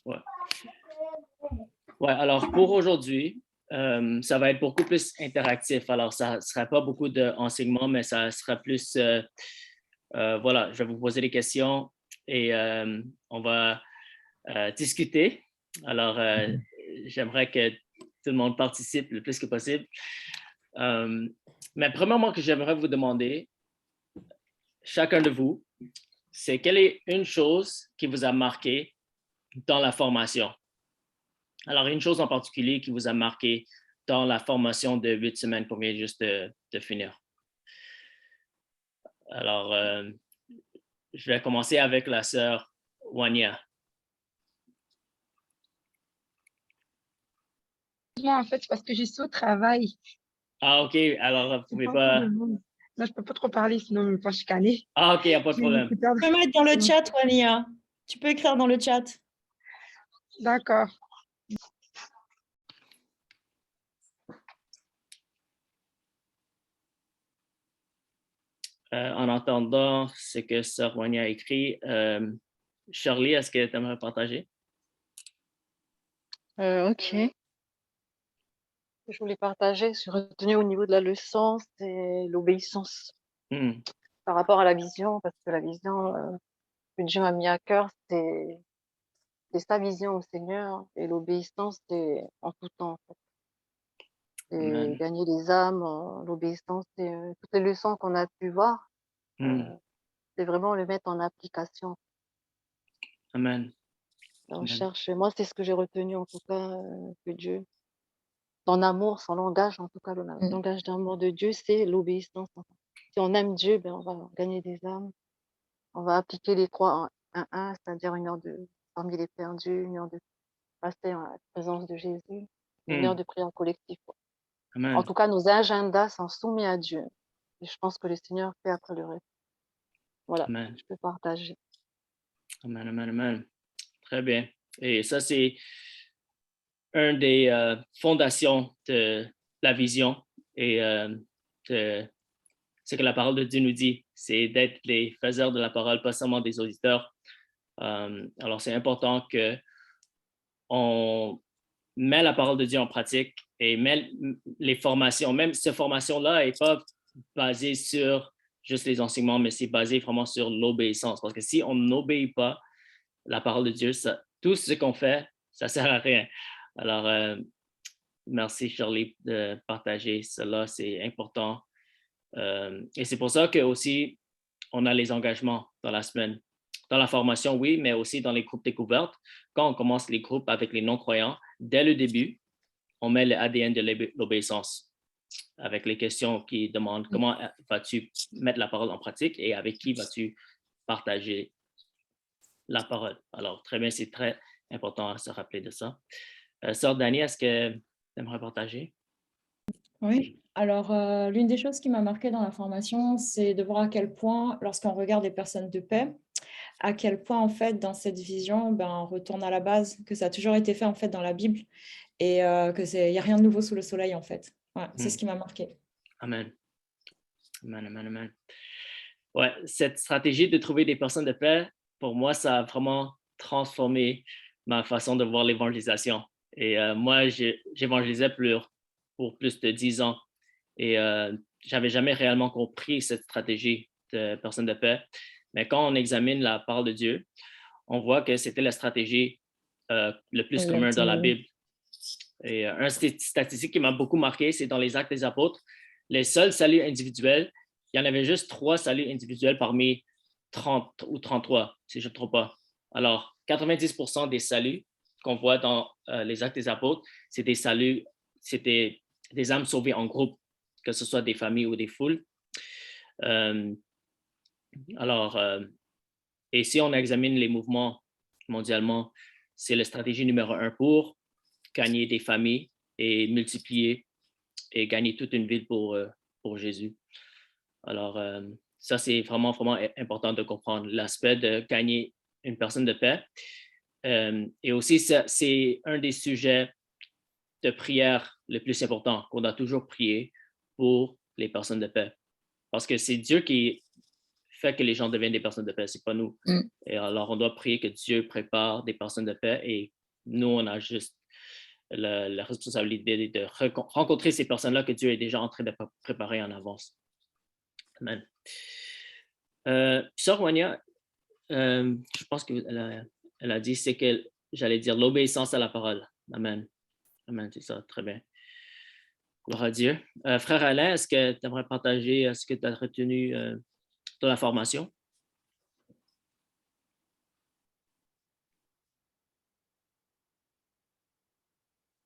Ouais. Ouais, alors pour aujourd'hui, ça va être beaucoup plus interactif. Alors, ça ne sera pas beaucoup d'enseignement, mais ça sera plus, voilà, je vais vous poser des questions et on va discuter. Alors, j'aimerais que tout le monde participe le plus que possible. Mais premièrement, que j'aimerais vous demander, chacun de vous, c'est quelle est une chose qui vous a marqué dans la formation? Alors, une chose en particulier qui vous a marqué dans la formation de 8 semaines qu'on vient juste de finir. Alors, je vais commencer avec la sœur Wania. Moi, en fait, c'est parce que je suis au travail. Ah, OK. Alors, vous C'est pouvez pas encore pas... le monde. Là, je peux pas trop parler, sinon, même pas chicaner. Ah, OK, il n'y a pas de Je vais problème. l'écouter. Tu peux mettre dans le chat, Wania. Tu peux écrire dans le chat. D'accord. En entendant ce que sœur Wania a écrit, Shirley, est-ce que tu aimerais partager? Ok. Je voulais partager, j'ai retenu au niveau de la leçon, c'est l'obéissance Hmm. par rapport à la vision, parce que la vision que Dieu m'a mis à cœur, c'est sa vision au Seigneur, et l'obéissance, c'est en tout temps, en fait. C'est Amen. gagner les âmes, l'obéissance, c'est toutes les leçons qu'on a pu voir, Hmm. c'est vraiment le mettre en application. Amen. On Amen. cherche, moi, c'est ce que j'ai retenu en tout cas, que Dieu, son amour, son langage, en tout cas, le langage d'amour de Dieu, c'est l'obéissance. Si on aime Dieu, ben, on va gagner des âmes. On va appliquer les 3 en 1-1, c'est-à-dire 1 heure de parmi les perdus, 1 heure de passer en la présence de Jésus, 1 heure Hmm. de prière collective, quoi. En Amen. tout cas, nos agendas sont soumis à Dieu. Et je pense que le Seigneur fait après le reste. Voilà, Amen. je peux partager. Amen. Amen. Amen. Très bien. Et ça, c'est une des fondations de la vision et de ce que la parole de Dieu nous dit, c'est d'être les faiseurs de la parole, pas seulement des auditeurs. Alors, c'est important qu'on met la parole de Dieu en pratique et met les formations. Même cette formation-là n'est pas basée sur juste les enseignements, mais c'est basé vraiment sur l'obéissance. Parce que si on n'obéit pas la parole de Dieu, tout ce qu'on fait, ça ne sert à rien. Alors, merci Shirley de partager cela, c'est important. Et c'est pour ça que aussi on a les engagements dans la semaine. Dans la formation, oui, mais aussi dans les groupes découvertes. Quand on commence les groupes avec les non-croyants, dès le début, on met le ADN de l'obéissance avec les questions qui demandent comment vas-tu mettre la parole en pratique et avec qui vas-tu partager la parole. Alors, très bien, c'est très important à se rappeler de ça. Sœur Dani, est-ce que tu aimerais partager? Oui. Alors, l'une des choses qui m'a marquée dans la formation, c'est de voir à quel point, lorsqu'on regarde les personnes de paix, à quel point, en fait, dans cette vision, ben, on retourne à la base, que ça a toujours été fait, en fait, dans la Bible et il n'y a rien de nouveau sous le soleil, en fait. Ouais, c'est ce qui m'a marqué. Amen. Amen, amen, amen. Ouais, cette stratégie de trouver des personnes de paix, pour moi, ça a vraiment transformé ma façon de voir l'évangélisation. Et moi, j'évangélisais pour plus de 10 ans. Et j'avais jamais réellement compris cette stratégie de personnes de paix. Mais quand on examine la parole de Dieu, on voit que c'était la stratégie le plus commune dans la Bible. Et un statistique qui m'a beaucoup marqué, c'est dans les Actes des Apôtres. Les seuls saluts individuels, il y en avait juste 3 saluts individuels parmi 30 ou 33, si je ne me trompe pas. Alors, 90% des saluts qu'on voit dans les Actes des Apôtres, c'est des saluts, c'était des âmes sauvées en groupe, que ce soit des familles ou des foules. Alors, et si on examine les mouvements mondialement, c'est la stratégie numéro 1 pour gagner des familles et multiplier et gagner toute une ville pour Jésus. Alors, ça, c'est vraiment, vraiment important de comprendre l'aspect de gagner une personne de paix. Et aussi, c'est un des sujets de prière le plus important qu'on doit toujours prier pour les personnes de paix. Parce que c'est Dieu qui fait que les gens deviennent des personnes de paix, c'est pas nous. Et alors, on doit prier que Dieu prépare des personnes de paix et nous, on a juste la responsabilité de rencontrer ces personnes-là que Dieu est déjà en train de préparer en avance. Amen. Sœur Wanya, je pense qu'elle a dit, c'est que j'allais dire l'obéissance à la parole. Amen. Amen, c'est ça, très bien. Gloire à Dieu. Frère Alain, est-ce que tu aimerais partager ce que tu as retenu de la formation?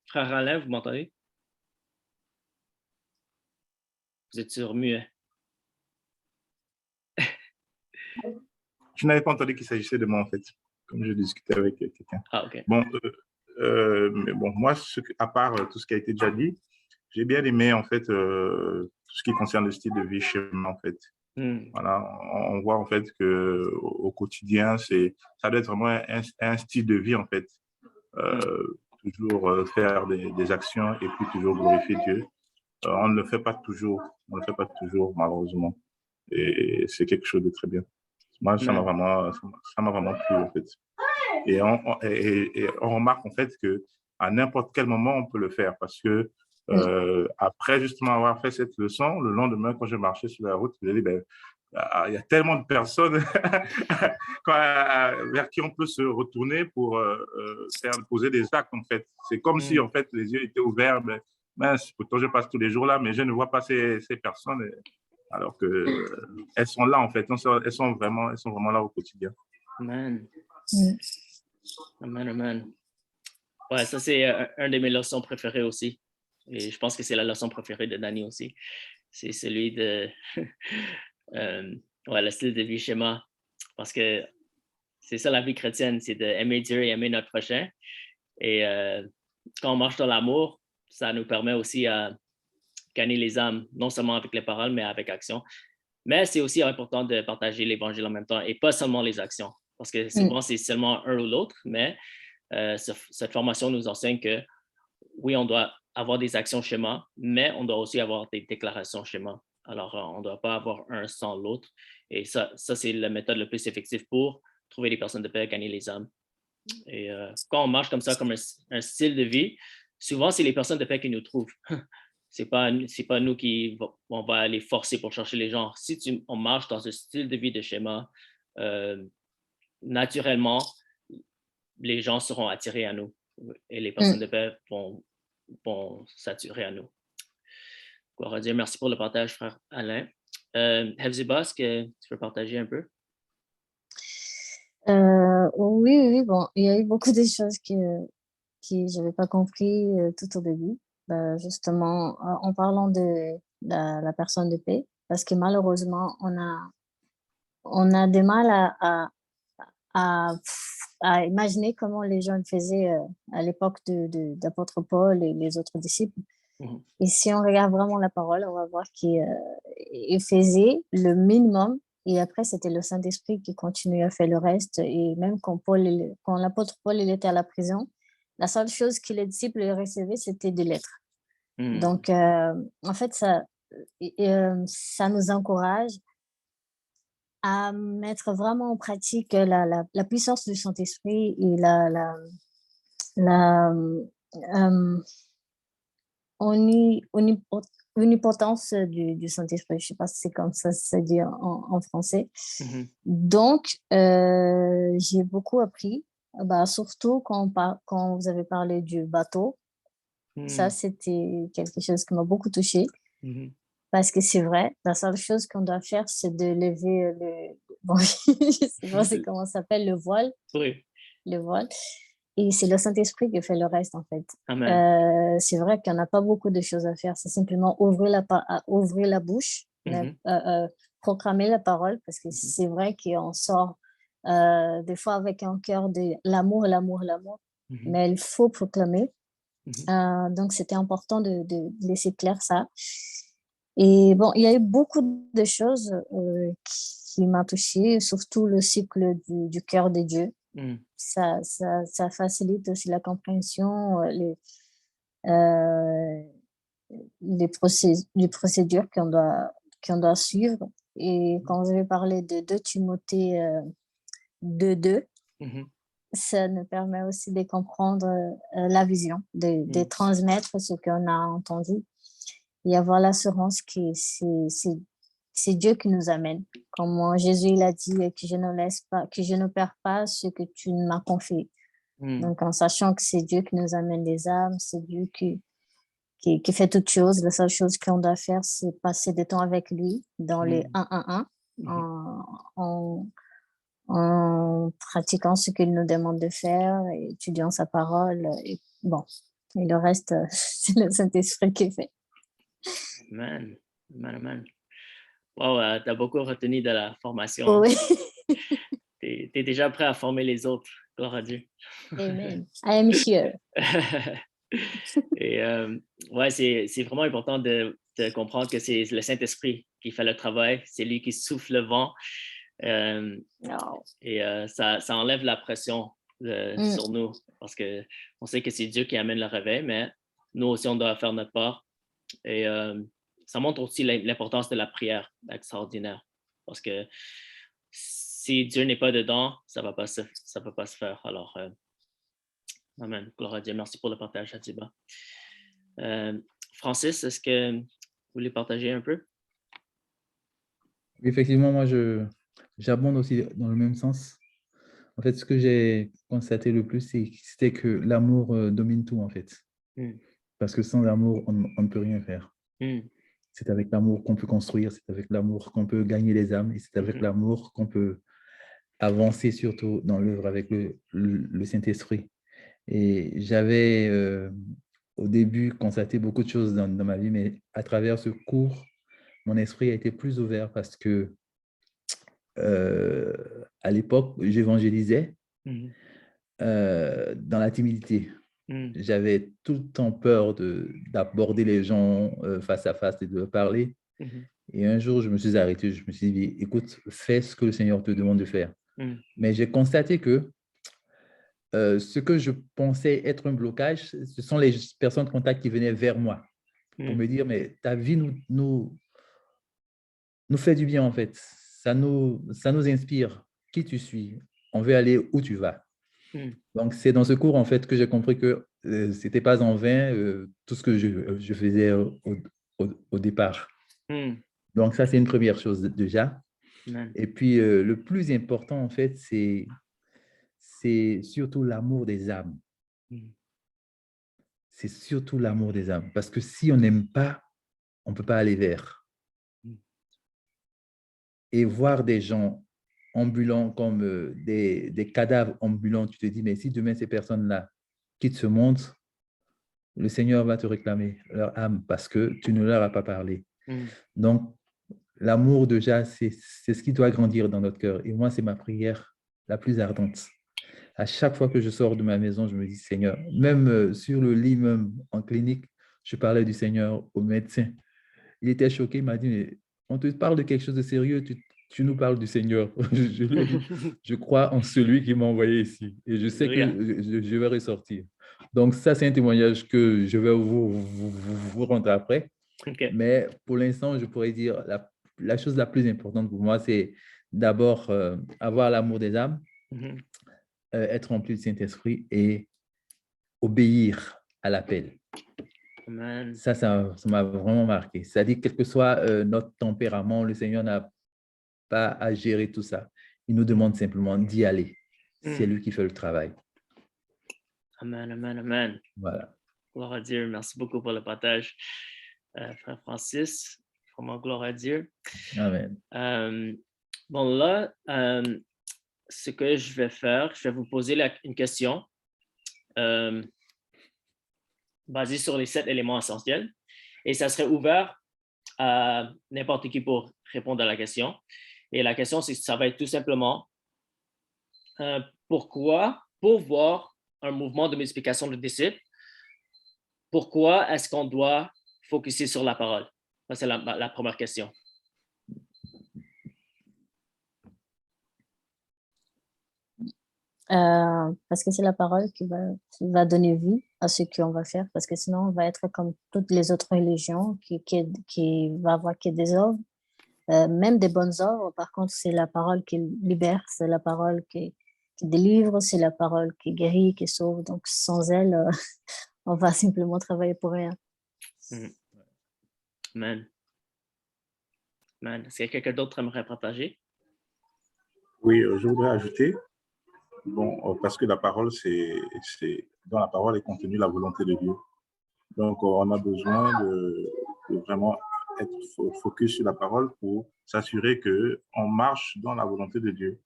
Frère Alain, vous m'entendez? Vous êtes sur muet. Je n'avais pas entendu qu'il s'agissait de moi, en fait, comme je discutais avec quelqu'un. Ah, OK. Bon, mais bon, moi, à part tout ce qui a été déjà dit, j'ai bien aimé, en fait, tout ce qui concerne le style de vie chez moi, en fait. Voilà, on voit, en fait, qu'au quotidien, ça doit être vraiment un style de vie, en fait. Toujours faire des actions et puis toujours glorifier Dieu. On ne le fait pas toujours, malheureusement. Et c'est quelque chose de très bien. Moi, ça m'a vraiment plu, en fait. Et on remarque, en fait, qu'à n'importe quel moment, on peut le faire parce que après, justement, avoir fait cette leçon, le lendemain, quand je marchais sur la route, je me dis, ben, il y a tellement de personnes vers qui on peut se retourner pour poser des actes, en fait. C'est comme si, en fait, les yeux étaient ouverts. Ben, mince, pourtant, je passe tous les jours là, mais je ne vois pas ces personnes. Alors qu'elles sont là, en fait. Elles sont vraiment là au quotidien. Amen. Amen, amen. Ouais, ça, c'est un de mes leçons préférées aussi. Et je pense que c'est la leçon préférée de Danny aussi. C'est celui de le style de vie schéma. Parce que c'est ça la vie chrétienne, c'est d'aimer Dieu et aimer notre prochain. Et quand on marche dans l'amour, ça nous permet aussi à gagner les âmes, non seulement avec les paroles, mais avec action. Mais c'est aussi important de partager l'Évangile en même temps et pas seulement les actions. Parce que souvent, c'est seulement un ou l'autre, mais cette formation nous enseigne que oui, on doit avoir des actions schéma, mais on doit aussi avoir des déclarations schéma. Alors, on ne doit pas avoir un sans l'autre. Et ça c'est la méthode la plus effective pour trouver des personnes de paix, gagner les âmes. Et quand on marche comme ça, comme un style de vie, souvent, c'est les personnes de paix qui nous trouvent. C'est pas nous qui on va aller forcer pour chercher les gens. Si on marche dans ce style de vie de schéma, naturellement, les gens seront attirés à nous et les personnes de paix vont s'attirer à nous. Gloire à Dieu. Merci pour le partage, frère Alain. Hepzibah, est-ce que tu veux partager un peu? Oui, bon, il y a eu beaucoup de choses que je n'avais pas compris tout au début. Justement, en parlant de la personne de paix, parce que malheureusement, on a du mal à imaginer comment les gens faisaient à l'époque d'apôtre Paul et les autres disciples. Et si on regarde vraiment la parole, on va voir qu'ils faisaient le minimum. Et après, c'était le Saint-Esprit qui continuait à faire le reste. Et même quand l'apôtre Paul il était à la prison, la seule chose que les disciples recevaient, c'était des lettres. Donc, en fait, ça nous encourage à mettre vraiment en pratique la puissance du Saint-Esprit et omnipotence du Saint-Esprit. Je ne sais pas si c'est comme ça se dit en français. Donc, j'ai beaucoup appris, surtout quand vous avez parlé du bateau. Ça, c'était quelque chose qui m'a beaucoup touchée. Parce que c'est vrai, la seule chose qu'on doit faire, c'est de lever bon, je ne sais pas comment ça s'appelle, le voile. Oui. Le voile. Et c'est le Saint-Esprit qui fait le reste, en fait. C'est vrai qu'il n'y en a pas beaucoup de choses à faire. C'est simplement ouvrir la bouche, proclamer la parole, parce que c'est vrai qu'on sort des fois avec un cœur de l'amour, mais il faut proclamer. Donc, c'était important de laisser clair ça. Et bon, il y a eu beaucoup de choses qui m'ont touchée, surtout le cycle du cœur de Dieu. Ça facilite aussi la compréhension, les procédures qu'on doit suivre. Et quand je vais parler de 2 Timothée 2:2, ça nous permet aussi de comprendre la vision, de transmettre ce qu'on a entendu et avoir l'assurance que c'est Dieu qui nous amène. Comme Jésus il a dit que je ne perds pas ce que tu m'as confié. Donc, en sachant que c'est Dieu qui nous amène les âmes, c'est Dieu qui fait toutes choses. La seule chose qu'on doit faire, c'est passer du temps avec lui dans les 1-1-1 en pratiquant ce qu'il nous demande de faire, étudiant sa parole. Et bon, et le reste, c'est le Saint-Esprit qui fait. Amen. Amen, amen. Wow, tu as beaucoup retenu de la formation. Oui. Tu es déjà prêt à former les autres. Gloire à Dieu. Amen. I am here. Et ouais, c'est vraiment important de comprendre que c'est le Saint-Esprit qui fait le travail. C'est lui qui souffle le vent. Et ça enlève la pression sur nous parce qu'on sait que c'est Dieu qui amène le réveil, mais nous aussi, on doit faire notre part. Et ça montre aussi l'importance de la prière extraordinaire parce que si Dieu n'est pas dedans, ça ne va pas se faire. Alors, amen. Gloire à Dieu. Merci pour le partage, Atiba. Francis, est-ce que vous voulez partager un peu? Effectivement, moi, j'abonde aussi dans le même sens. En fait, ce que j'ai constaté le plus, c'était que l'amour domine tout, en fait. Parce que sans amour, on ne peut rien faire. C'est avec l'amour qu'on peut construire, c'est avec l'amour qu'on peut gagner les âmes, et c'est avec l'amour qu'on peut avancer surtout dans l'œuvre avec le Saint-Esprit. Et j'avais au début constaté beaucoup de choses dans ma vie, mais à travers ce cours, mon esprit a été plus ouvert parce que à l'époque, j'évangélisais dans la timidité. J'avais tout le temps peur d'aborder les gens face à face et de leur parler. Et un jour, je me suis arrêté, je me suis dit, écoute, fais ce que le Seigneur te demande de faire. Mais j'ai constaté que ce que je pensais être un blocage, ce sont les personnes de contact qui venaient vers moi pour me dire, mais ta vie nous fait du bien en fait. Ça nous inspire qui tu suis. On veut aller où tu vas. Donc, c'est dans ce cours en fait que j'ai compris que ce n'était pas en vain tout ce que je faisais au départ. Donc, ça, c'est une première chose déjà. Et puis, le plus important en fait, c'est surtout l'amour des âmes. C'est surtout l'amour des âmes. Parce que si on n'aime pas, on ne peut pas aller vers. Et voir des gens ambulants comme des cadavres ambulants, tu te dis, mais si demain ces personnes-là quittent ce monde, le Seigneur va te réclamer leur âme parce que tu ne leur as pas parlé. Donc, l'amour déjà, c'est ce qui doit grandir dans notre cœur. Et moi, c'est ma prière la plus ardente. À chaque fois que je sors de ma maison, je me dis, Seigneur, même sur le lit, même en clinique, je parlais du Seigneur au médecin. Il était choqué, il m'a dit, mais on te parle de quelque chose de sérieux, tu nous parles du Seigneur. Je lui ai dit, je crois en celui qui m'a envoyé ici et je sais que je vais ressortir. Donc ça, c'est un témoignage que je vais vous rendre après. Mais pour l'instant, je pourrais dire la chose la plus importante pour moi, c'est d'abord avoir l'amour des âmes, être rempli du Saint-Esprit et obéir à l'appel. Ça m'a vraiment marqué. C'est-à-dire, quel que soit notre tempérament, le Seigneur n'a pas à gérer tout ça. Il nous demande simplement d'y aller. C'est lui qui fait le travail. Amen, amen, amen. Voilà. Gloire à Dieu. Merci beaucoup pour le partage, Frère Francis. Vraiment, gloire à Dieu. Amen. Bon, là, ce que je vais faire, je vais vous poser une question basée sur les 7 éléments essentiels. Et ça serait ouvert à n'importe qui pour répondre à la question. Et la question, ça va être tout simplement pourquoi, pour voir un mouvement de multiplication de disciples, pourquoi est-ce qu'on doit focuser sur la parole? Ça, c'est la première question. Parce que c'est la parole qui va donner vie à ce qu'on va faire, parce que sinon on va être comme toutes les autres religions qui va avoir que des ordres même des bonnes œuvres. Par contre, c'est la parole qui libère, c'est la parole qui délivre, c'est la parole qui guérit, qui sauve. Donc, sans elle, on va simplement travailler pour rien. Amen. Amen. Est-ce qu'il y a quelqu'un d'autre qui aimerait partager? Oui, je voudrais ajouter, parce que la parole, dans la parole est contenue la volonté de Dieu. Donc, on a besoin de vraiment être focus sur la parole pour s'assurer qu'on marche dans la volonté de Dieu,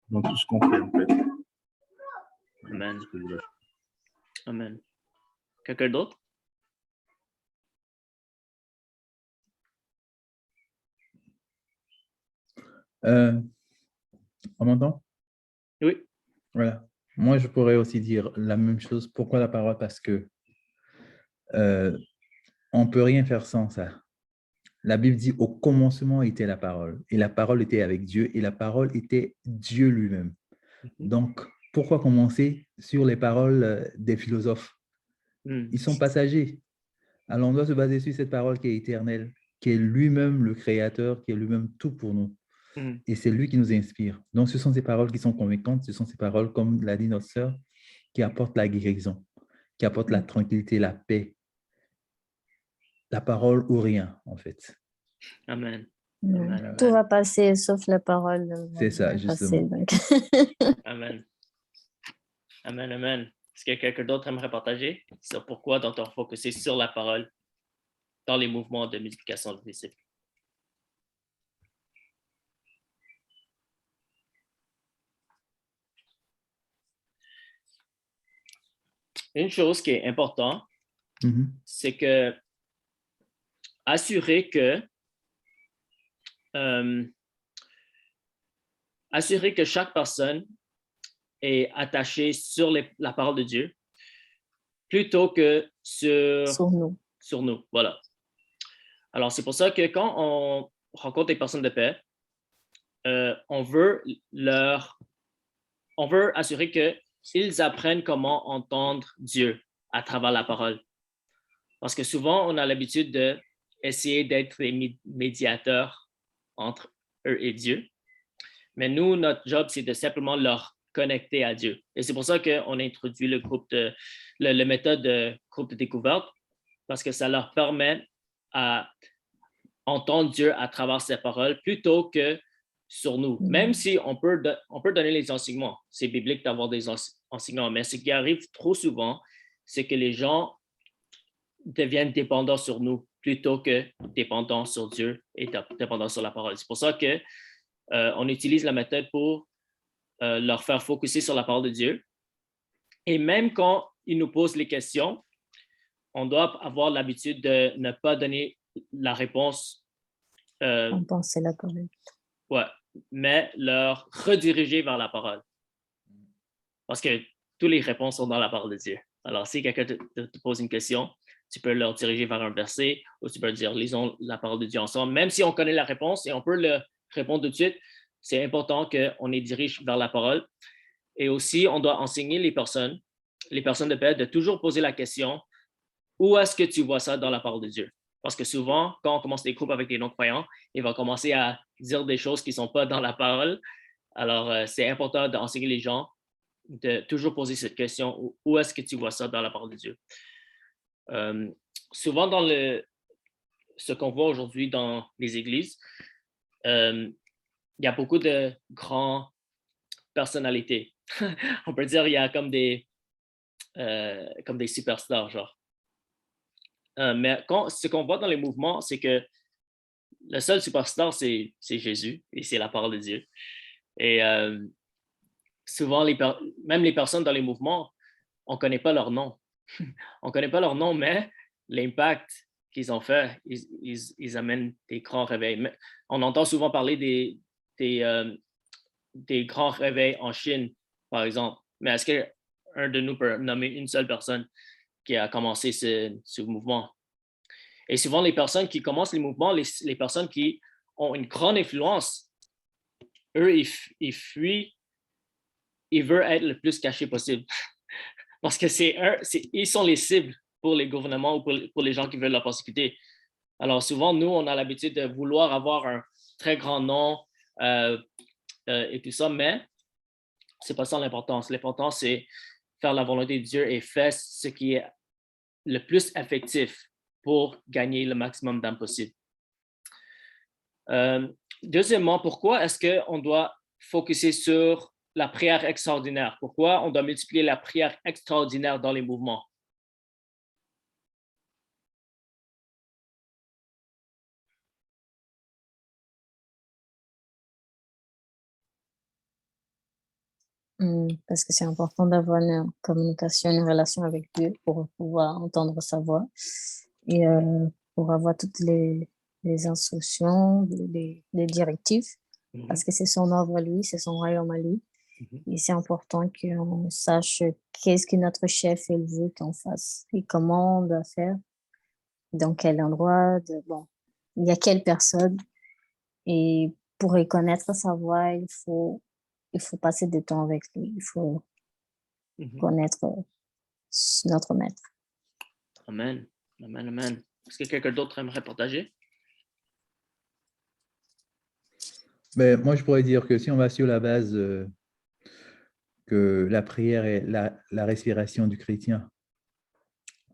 dans tout ce qu'on fait, en fait. Amen. Amen. Quelqu'un d'autre? On m'entend? Oui. Voilà. Moi, je pourrais aussi dire la même chose. Pourquoi la parole? Parce que on ne peut rien faire sans ça. La Bible dit au commencement était la parole, et la parole était avec Dieu, et la parole était Dieu lui-même. Donc, pourquoi commencer sur les paroles des philosophes? Ils sont passagers. Alors, on doit se baser sur cette parole qui est éternelle, qui est lui-même le créateur, qui est lui-même tout pour nous. Et c'est lui qui nous inspire. Donc, ce sont ces paroles qui sont convaincantes, ce sont ces paroles, comme l'a dit notre sœur, qui apportent la guérison, qui apportent la tranquillité, la paix. La parole ou rien, en fait. Amen. Amen. Tout va passer, sauf la parole. C'est ça, justement. Amen. Amen, amen. Est-ce que quelqu'un d'autre aimerait partager sur pourquoi doit-on focuser sur la parole dans les mouvements de multiplication des disciples? Une chose qui est importante, c'est que assurer que chaque personne est attachée sur la parole de Dieu plutôt que sur nous. Voilà. Alors, c'est pour ça que quand on rencontre des personnes de paix, on veut assurer qu'ils apprennent comment entendre Dieu à travers la parole. Parce que souvent, on a l'habitude d'essayer d'être les médiateurs entre eux et Dieu. Mais nous, notre job, c'est de simplement leur connecter à Dieu. Et c'est pour ça qu'on a introduit le méthode de groupe de découverte, parce que ça leur permet à entendre Dieu à travers ses paroles plutôt que sur nous. Même si on peut donner les enseignements, c'est biblique d'avoir des enseignements, mais ce qui arrive trop souvent, c'est que les gens deviennent dépendants sur nous plutôt que dépendants sur Dieu et dépendants sur la parole. C'est pour ça que on utilise la méthode pour leur faire focuser sur la parole de Dieu. Et même quand ils nous posent les questions, on doit avoir l'habitude de ne pas donner la réponse. Penser la parole. Ouais, mais leur rediriger vers la parole. Parce que toutes les réponses sont dans la parole de Dieu. Alors, si quelqu'un te pose une question, tu peux leur diriger vers un verset ou tu peux dire, lisons la parole de Dieu ensemble. Même si on connaît la réponse et on peut le répondre tout de suite, c'est important qu'on les dirige vers la parole. Et aussi, on doit enseigner les personnes de paix, de toujours poser la question, où est-ce que tu vois ça dans la parole de Dieu? Parce que souvent, quand on commence des groupes avec les non-croyants, ils vont commencer à dire des choses qui ne sont pas dans la parole. Alors, c'est important d'enseigner les gens, de toujours poser cette question, où est-ce que tu vois ça dans la parole de Dieu? Souvent, dans ce qu'on voit aujourd'hui dans les églises, il y a beaucoup de grandes personnalités. On peut dire qu'il y a comme des superstars, genre. Mais ce qu'on voit dans les mouvements, c'est que le seul superstar, c'est Jésus et c'est la parole de Dieu. Et souvent, même les personnes dans les mouvements, on ne connaît pas leur nom. On ne connaît pas leur nom, mais l'impact qu'ils ont fait, ils amènent des grands réveils. On entend souvent parler des grands réveils en Chine, par exemple. Mais est-ce qu'un de nous peut nommer une seule personne qui a commencé ce mouvement? Et souvent, les personnes qui commencent les mouvements, les personnes qui ont une grande influence, eux, ils fuient, ils veulent être le plus cachés possible. Parce que ils sont les cibles pour les gouvernements ou pour les gens qui veulent la persécuter. Alors souvent, nous, on a l'habitude de vouloir avoir très grand nom et tout ça, mais c'est pas ça l'importance. L'importance, c'est faire la volonté de Dieu et faire ce qui est le plus effectif pour gagner le maximum d'âmes possible. Deuxièmement, pourquoi est-ce qu'on doit focuser sur la prière extraordinaire? Pourquoi on doit multiplier la prière extraordinaire dans les mouvements? Parce que c'est important d'avoir une communication, une relation avec Dieu pour pouvoir entendre sa voix et pour avoir toutes les instructions, les directives, parce que c'est son œuvre à lui, c'est son royaume à lui. Et c'est important qu'on sache qu'est-ce que notre chef il veut qu'on fasse et comment on doit faire, dans quel endroit, bon, il y a quelle personne. Et pour reconnaître sa voix, il faut passer du temps avec lui. Il faut connaître notre maître. Amen. Amen, amen. Est-ce que quelqu'un d'autre aimerait partager? Mais moi, je pourrais dire que si on va sur la base que la prière est la respiration du chrétien,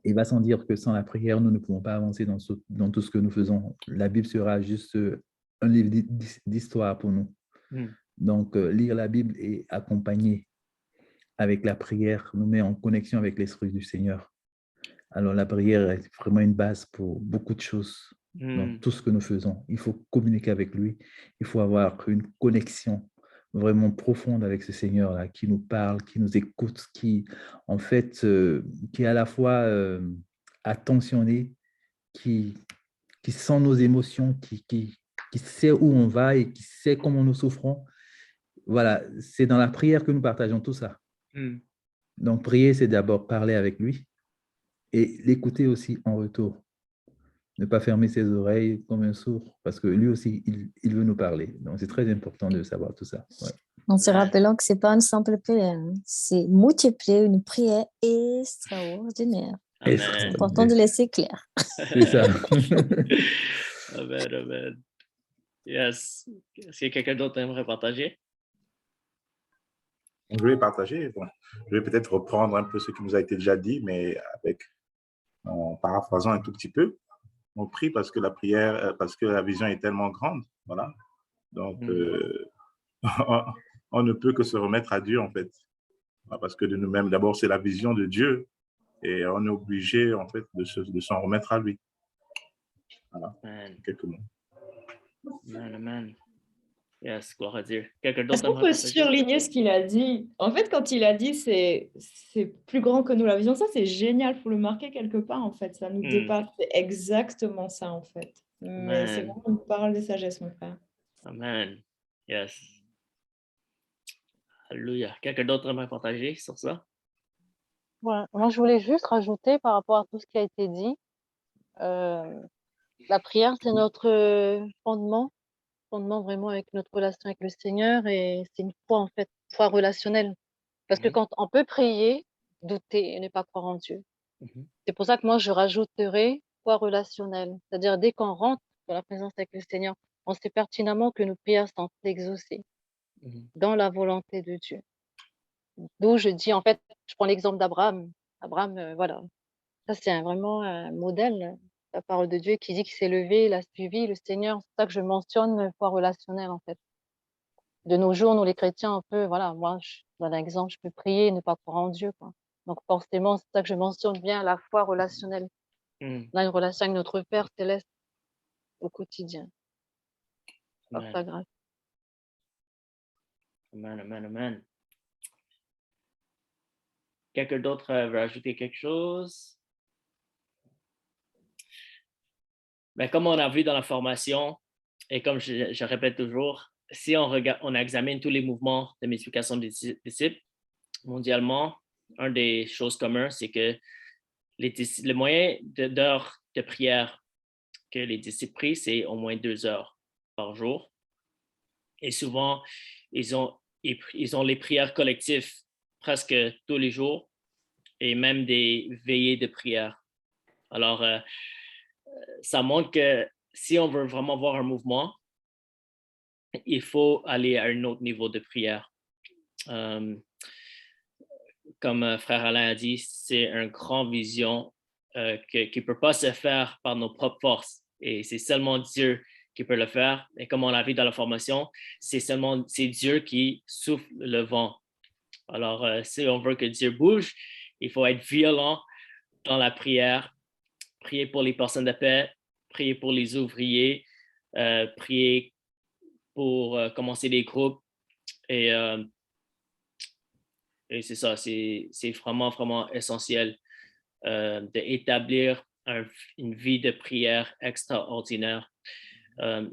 il va sans dire que sans la prière, nous ne pouvons pas avancer dans tout ce que nous faisons. La Bible sera juste un livre d'histoire pour nous. Donc, lire la Bible et accompagner avec la prière nous met en connexion avec l'Esprit du Seigneur. Alors, la prière est vraiment une base pour beaucoup de choses dans tout ce que nous faisons. Il faut communiquer avec lui. Il faut avoir une connexion vraiment profonde avec ce Seigneur-là qui nous parle, qui nous écoute, qui, en fait, qui est à la fois attentionné, qui sent nos émotions, qui sait où on va et qui sait comment nous souffrons. Voilà, c'est dans la prière que nous partageons tout ça. Donc, prier, c'est d'abord parler avec lui et l'écouter aussi en retour. Ne pas fermer ses oreilles comme un sourd, parce que lui aussi, il veut nous parler. Donc, c'est très important de savoir tout ça. Ouais. En se rappelant que ce n'est pas une simple prière, c'est multiplier une prière extraordinaire. C'est important de laisser clair. C'est ça. Amen, amen. Yes. Est-ce que quelqu'un d'autre aimerait partager? Je vais partager. Bon, je vais peut-être reprendre un peu ce qui nous a été déjà dit, mais en paraphrasant un tout petit peu. On prie parce que la prière, parce que la vision est tellement grande, voilà. Donc, on ne peut que se remettre à Dieu, en fait. Parce que de nous-mêmes, d'abord, c'est la vision de Dieu et on est obligé, en fait, de s'en remettre à lui. Voilà, quelques mots. Amen, amen. Yes, gloire à Dieu. Quelqu'un d'autre? Est-ce qu'on peut surligner ce qu'il a dit? En fait, quand il a dit c'est plus grand que nous la vision, ça c'est génial, il faut le marquer quelque part en fait, ça nous dépasse, c'est exactement ça en fait. Mais c'est vraiment une parole de sagesse, mon frère. Amen. Yes. Alléluia. Quelqu'un d'autre aimerait partager sur ça? Ouais, moi, je voulais juste rajouter par rapport à tout ce qui a été dit. La prière, c'est notre fondement vraiment avec notre relation avec le Seigneur et c'est une foi en fait, foi relationnelle. Parce que quand on peut prier, douter et ne pas croire en Dieu. C'est pour ça que moi, je rajouterai foi relationnelle. C'est-à-dire, dès qu'on rentre dans la présence avec le Seigneur, on sait pertinemment que nos prières sont exaucées dans la volonté de Dieu. D'où je dis, en fait, je prends l'exemple d'Abraham. Abraham, voilà, ça c'est vraiment un modèle, la parole de Dieu qui dit qu'il s'est levé, il a suivi le Seigneur. C'est ça que je mentionne, foi relationnelle, en fait. De nos jours, nous les chrétiens, on peut, voilà, moi, je donne un exemple, je peux prier et ne pas croire en Dieu, quoi. Donc forcément, c'est ça que je mentionne bien, la foi relationnelle. On a une relation avec notre Père céleste au quotidien. Par sa grâce. Amen, amen, amen. Quelqu'un d'autre veut ajouter quelque chose? Mais comme on a vu dans la formation, et comme je répète toujours, si on examine tous les mouvements de multiplication des disciples mondialement, une des choses communes, c'est que le moyen d'heures de prière que les disciples prient, c'est au moins 2 heures par jour. Et souvent, ils ont les prières collectives presque tous les jours et même des veillées de prière. Alors, ça montre que si on veut vraiment voir un mouvement, il faut aller à un autre niveau de prière. Comme Frère Alain a dit, c'est une grande vision qui ne peut pas se faire par nos propres forces. Et c'est seulement Dieu qui peut le faire. Et comme on l'a vu dans la formation, c'est Dieu qui souffle le vent. Alors, si on veut que Dieu bouge, il faut être violent dans la prière, prier pour les personnes de paix, prier pour les ouvriers, prier pour commencer des groupes. Et c'est ça, c'est vraiment, vraiment essentiel d'établir une vie de prière extraordinaire.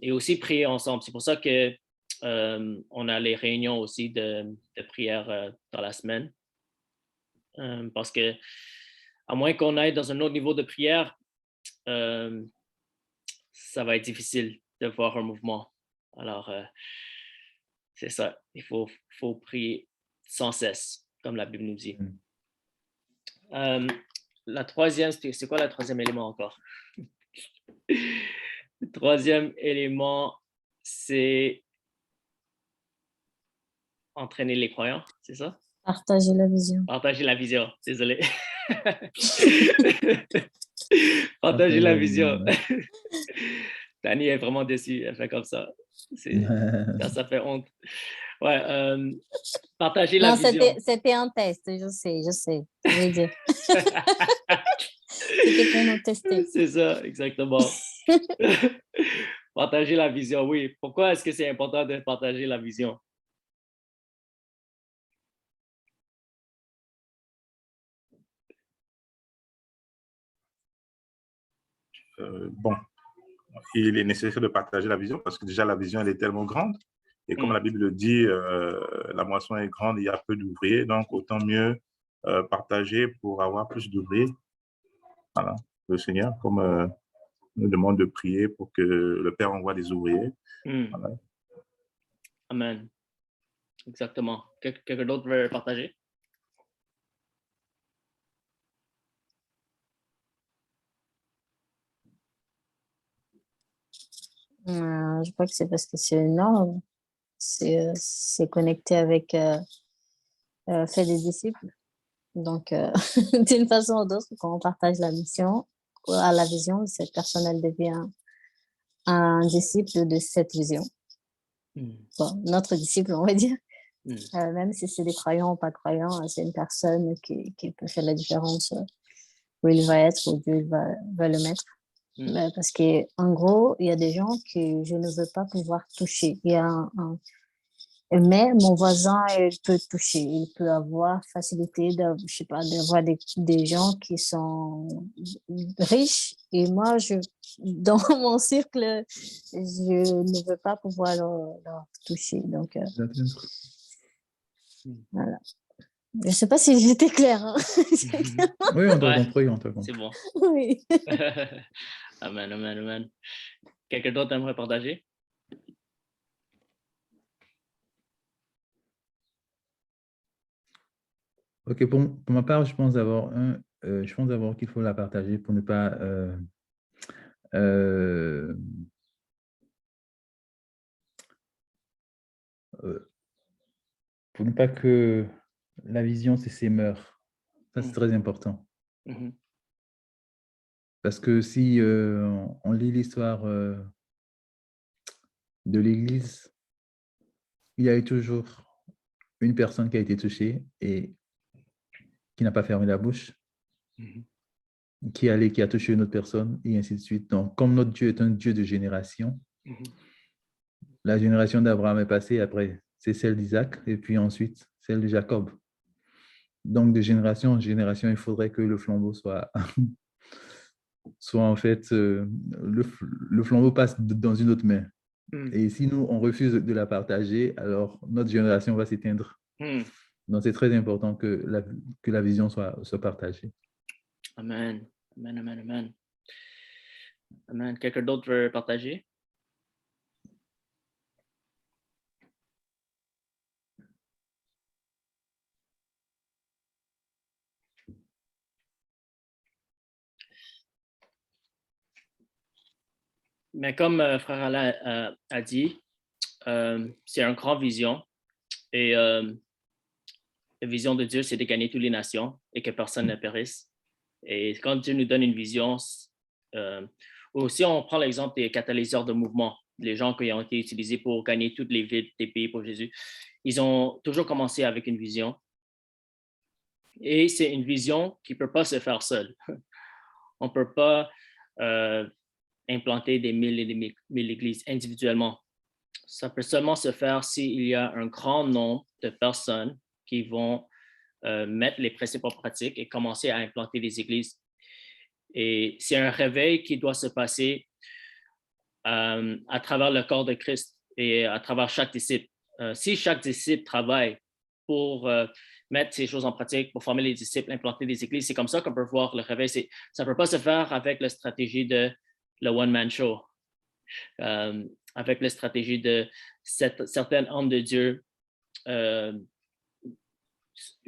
Et aussi prier ensemble. C'est pour ça que on a les réunions aussi de prière dans la semaine. Parce que à moins qu'on aille dans un autre niveau de prière, ça va être difficile de voir un mouvement. Alors, c'est ça. Il faut prier sans cesse, comme la Bible nous dit. La troisième, c'est quoi le troisième élément encore? Le troisième élément, c'est entraîner les croyants, c'est ça? Partager la vision. Partager la vision, désolé. Partager la vision. Dani est vraiment déçue, elle fait comme ça. Ça fait honte. Ouais, partager la vision. C'était un test, je sais. Je veux dire. C'était pour nous tester. C'est ça, exactement. Partager la vision, oui. Pourquoi est-ce que c'est important de partager la vision? Bon, il est nécessaire de partager la vision parce que déjà la vision elle est tellement grande et comme la Bible le dit, la moisson est grande, il y a peu d'ouvriers, donc autant mieux partager pour avoir plus d'ouvriers. Voilà, le Seigneur comme nous demande de prier pour que le Père envoie des ouvriers. Voilà. Amen. Exactement. Quelqu'un d'autre veut partager? Je crois que c'est parce que c'est énorme. C'est connecté avec fait des disciples. Donc, d'une façon ou d'autre, quand on partage la mission, à la vision, cette personne, elle devient un disciple de cette vision. Bon, notre disciple, on va dire. Même si c'est des croyants ou pas croyants, c'est une personne qui peut faire la différence où il va être, où Dieu va le mettre. Parce qu'en gros, il y a des gens que je ne veux pas pouvoir toucher. Mais mon voisin, il peut toucher. Il peut avoir facilité d'avoir des gens qui sont riches. Et moi, dans mon cercle, je ne veux pas pouvoir leur toucher. Donc, voilà. Je ne sais pas si j'étais claire. Hein. Oui, on t'a compris, C'est bon. Oui. Amen, amen, amen. Quelqu'un d'autre aimerait partager? Ok, pour ma part, je pense d'abord qu'il faut la partager pour ne pas que la vision s'émeure. Ça, c'est très important. Parce que si on lit l'histoire de l'Église, il y a eu toujours une personne qui a été touchée et qui n'a pas fermé la bouche, qui a touché une autre personne, et ainsi de suite. Donc, comme notre Dieu est un Dieu de génération, la génération d'Abraham est passée, après, c'est celle d'Isaac, et puis ensuite, celle de Jacob. Donc, de génération en génération, il faudrait que le flambeau soit en fait, le flambeau passe dans une autre main. Et si nous, on refuse de la partager, alors notre génération va s'éteindre. Donc, c'est très important que la vision soit partagée. Amen. Amen, amen, amen. Amen. Quelqu'un d'autre veut partager? Mais comme Frère Alain a dit, c'est une grande vision. Et la vision de Dieu, c'est de gagner toutes les nations et que personne ne périsse. Et quand Dieu nous donne une vision, aussi on prend l'exemple des catalyseurs de mouvement, les gens qui ont été utilisés pour gagner toutes les villes des pays pour Jésus. Ils ont toujours commencé avec une vision. Et c'est une vision qui ne peut pas se faire seule. On ne peut pas implanter des mille et des mille églises individuellement. Ça peut seulement se faire s'il y a un grand nombre de personnes qui vont mettre les principes en pratique et commencer à implanter des églises. Et c'est un réveil qui doit se passer à travers le corps de Christ et à travers chaque disciple. Si chaque disciple travaille pour mettre ces choses en pratique, pour former les disciples, implanter des églises, c'est comme ça qu'on peut voir le réveil. Ça ne peut pas se faire avec la stratégie de le one-man show, avec la stratégie de certains hommes de Dieu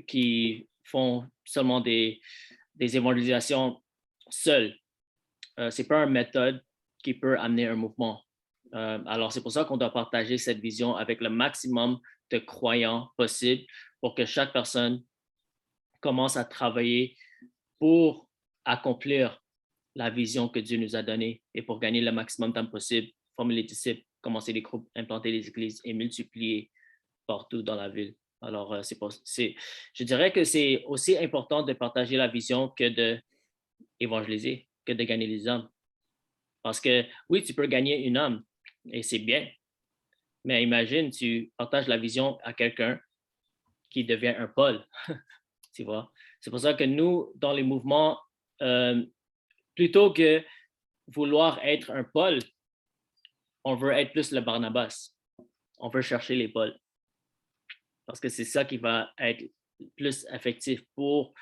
qui font seulement des évangélisations seuls. Ce n'est pas une méthode qui peut amener un mouvement. Alors, c'est pour ça qu'on doit partager cette vision avec le maximum de croyants possible pour que chaque personne commence à travailler pour accomplir la vision que Dieu nous a donnée et pour gagner le maximum de temps possible, former les disciples, commencer les groupes, implanter les églises et multiplier partout dans la ville. Alors, je dirais que c'est aussi important de partager la vision que d'évangéliser, que de gagner les hommes. Parce que oui, tu peux gagner une âme et c'est bien. Mais imagine, tu partages la vision à quelqu'un qui devient un Paul. Tu vois? C'est pour ça que nous, dans les mouvements, plutôt que vouloir être un Paul, on veut être plus le Barnabas. On veut chercher les Pauls. Parce que c'est ça qui va être plus effectif pour